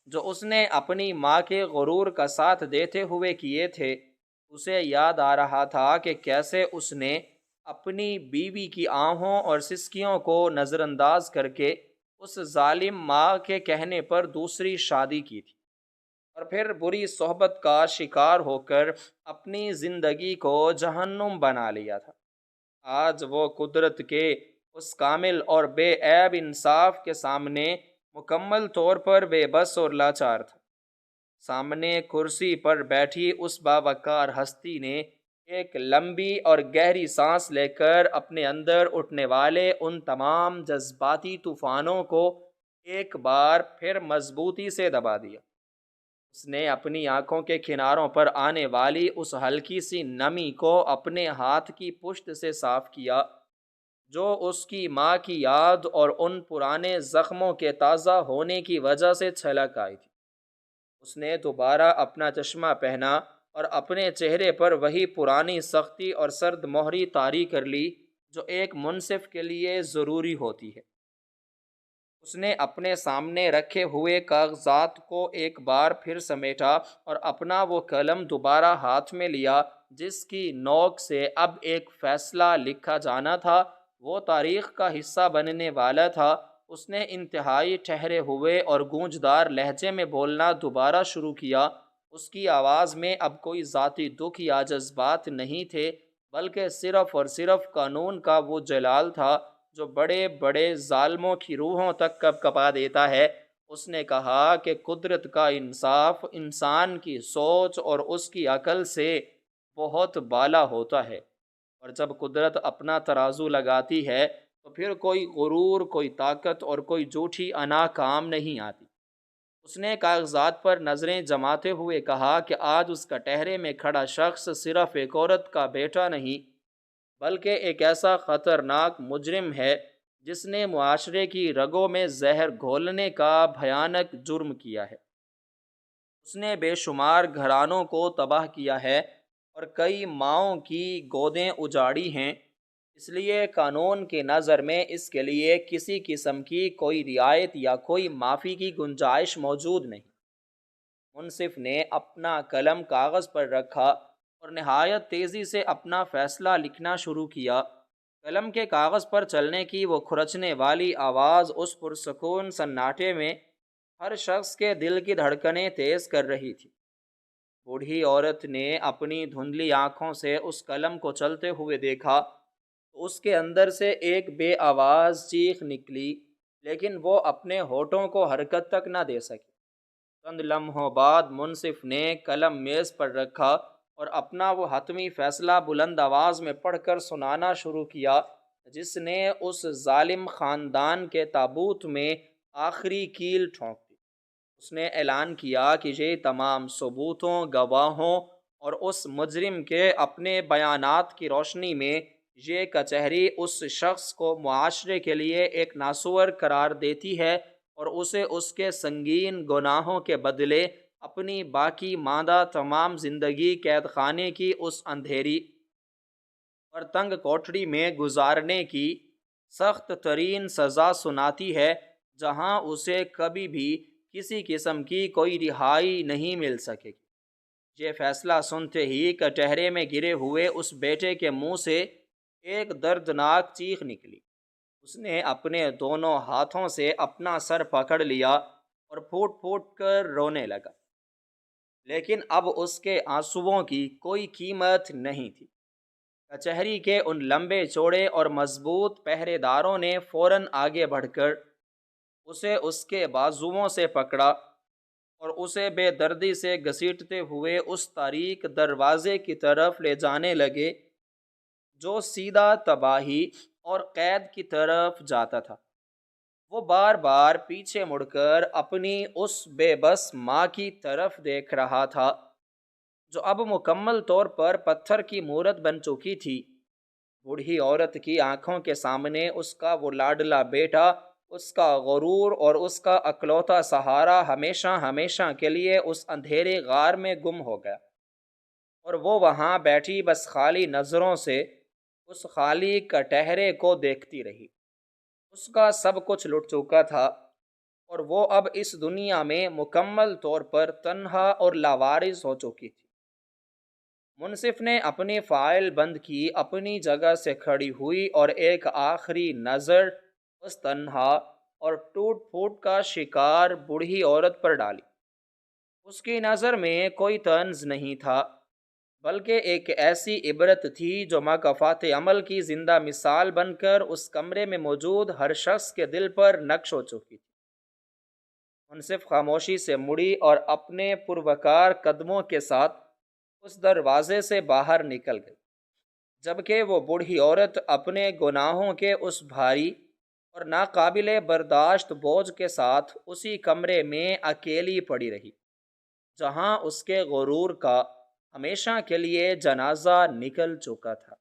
A: جو اس نے اپنی ماں کے غرور کا ساتھ دیتے ہوئے کیے تھے۔ اسے یاد آ رہا تھا کہ کیسے اس نے اپنی بیوی کی آہوں اور سسکیوں کو نظر انداز کر کے اس ظالم ماں کے کہنے پر دوسری شادی کی تھی اور پھر بری صحبت کا شکار ہو کر اپنی زندگی کو جہنم بنا لیا تھا۔ آج وہ قدرت کے اس کامل اور بے عیب انصاف کے سامنے مکمل طور پر بے بس اور لاچار تھا۔ سامنے کرسی پر بیٹھی اس باوقار ہستی نے ایک لمبی اور گہری سانس لے کر اپنے اندر اٹھنے والے ان تمام جذباتی طوفانوں کو ایک بار پھر مضبوطی سے دبا دیا۔ اس نے اپنی آنکھوں کے کناروں پر آنے والی اس ہلکی سی نمی کو اپنے ہاتھ کی پشت سے صاف کیا جو اس کی ماں کی یاد اور ان پرانے زخموں کے تازہ ہونے کی وجہ سے چھلک آئی تھی۔ اس نے دوبارہ اپنا چشمہ پہنا اور اپنے چہرے پر وہی پرانی سختی اور سرد مہری طاری کر لی جو ایک منصف کے لیے ضروری ہوتی ہے۔ اس نے اپنے سامنے رکھے ہوئے کاغذات کو ایک بار پھر سمیٹا اور اپنا وہ قلم دوبارہ ہاتھ میں لیا جس کی نوک سے اب ایک فیصلہ لکھا جانا تھا، وہ تاریخ کا حصہ بننے والا تھا۔ اس نے انتہائی ٹھہرے ہوئے اور گونجدار لہجے میں بولنا دوبارہ شروع کیا۔ اس کی آواز میں اب کوئی ذاتی دکھ یا جذبات نہیں تھے بلکہ صرف اور صرف قانون کا وہ جلال تھا جو بڑے بڑے ظالموں کی روحوں تک کب کپا دیتا ہے۔ اس نے کہا کہ قدرت کا انصاف انسان کی سوچ اور اس کی عقل سے بہت بالا ہوتا ہے، اور جب قدرت اپنا ترازو لگاتی ہے تو پھر کوئی غرور، کوئی طاقت اور کوئی جھوٹی انا کام نہیں آتی۔ اس نے کاغذات پر نظریں جماتے ہوئے کہا کہ آج اس کٹہرے میں کھڑا شخص صرف ایک عورت کا بیٹا نہیں بلکہ ایک ایسا خطرناک مجرم ہے جس نے معاشرے کی رگوں میں زہر گھولنے کا بھیانک جرم کیا ہے۔ اس نے بے شمار گھرانوں کو تباہ کیا ہے اور کئی ماؤں کی گودیں اجاڑی ہیں۔ اس لیے قانون کی نظر میں اس کے لیے کسی قسم کی کوئی رعایت یا کوئی معافی کی گنجائش موجود نہیں۔ منصف نے اپنا قلم کاغذ پر رکھا اور نہایت تیزی سے اپنا فیصلہ لکھنا شروع کیا۔ قلم کے کاغذ پر چلنے کی وہ کھرچنے والی آواز اس پرسکون سناٹے میں ہر شخص کے دل کی دھڑکنیں تیز کر رہی تھی۔ بوڑھی عورت نے اپنی دھندلی آنکھوں سے اس قلم کو چلتے ہوئے دیکھا تو اس کے اندر سے ایک بے آواز چیخ نکلی، لیکن وہ اپنے ہونٹوں کو حرکت تک نہ دے سکی۔ چند لمحوں بعد منصف نے قلم میز پر رکھا اور اپنا وہ حتمی فیصلہ بلند آواز میں پڑھ کر سنانا شروع کیا جس نے اس ظالم خاندان کے تابوت میں آخری کیل ٹھونک دی۔ اس نے اعلان کیا کہ یہ تمام ثبوتوں، گواہوں اور اس مجرم کے اپنے بیانات کی روشنی میں یہ کچہری اس شخص کو معاشرے کے لیے ایک ناسور قرار دیتی ہے اور اسے اس کے سنگین گناہوں کے بدلے اپنی باقی ماندہ تمام زندگی قید خانے کی اس اندھیری اور تنگ کوٹڑی میں گزارنے کی سخت ترین سزا سناتی ہے جہاں اسے کبھی بھی کسی قسم کی کوئی رہائی نہیں مل سکے گی۔ یہ فیصلہ سنتے ہی کٹہرے میں گرے ہوئے اس بیٹے کے منہ سے ایک دردناک چیخ نکلی۔ اس نے اپنے دونوں ہاتھوں سے اپنا سر پکڑ لیا اور پھوٹ پھوٹ کر رونے لگا، لیکن اب اس کے آنسوؤں کی کوئی قیمت نہیں تھی۔ کچہری کے ان لمبے چوڑے اور مضبوط پہرے داروں نے فوراً آگے بڑھ کر اسے اس کے بازوؤں سے پکڑا اور اسے بے دردی سے گھسیٹتے ہوئے اس تاریک دروازے کی طرف لے جانے لگے جو سیدھا تباہی اور قید کی طرف جاتا تھا۔ وہ بار بار پیچھے مڑ کر اپنی اس بے بس ماں کی طرف دیکھ رہا تھا جو اب مکمل طور پر پتھر کی مورت بن چکی تھی۔ بوڑھی عورت کی آنکھوں کے سامنے اس کا وہ لاڈلا بیٹا، اس کا غرور اور اس کا اکلوتا سہارا ہمیشہ ہمیشہ کے لیے اس اندھیرے غار میں گم ہو گیا، اور وہ وہاں بیٹھی بس خالی نظروں سے اس خالی کٹہرے کو دیکھتی رہی۔ اس کا سب کچھ لٹ چکا تھا اور وہ اب اس دنیا میں مکمل طور پر تنہا اور لاوارث ہو چکی تھی۔ منصف نے اپنی فائل بند کی، اپنی جگہ سے کھڑی ہوئی اور ایک آخری نظر اس تنہا اور ٹوٹ پھوٹ کا شکار بوڑھی عورت پر ڈالی۔ اس کی نظر میں کوئی طنز نہیں تھا، بلکہ ایک ایسی عبرت تھی جو مکافات عمل کی زندہ مثال بن کر اس کمرے میں موجود ہر شخص کے دل پر نقش ہو چکی تھی۔ منصف خاموشی سے مڑی اور اپنے پروکار قدموں کے ساتھ اس دروازے سے باہر نکل گئی، جبکہ وہ بوڑھی عورت اپنے گناہوں کے اس بھاری اور ناقابل برداشت بوجھ کے ساتھ اسی کمرے میں اکیلی پڑی رہی جہاں اس کے غرور کا ہمیشہ کے لیے جنازہ نکل چکا تھا۔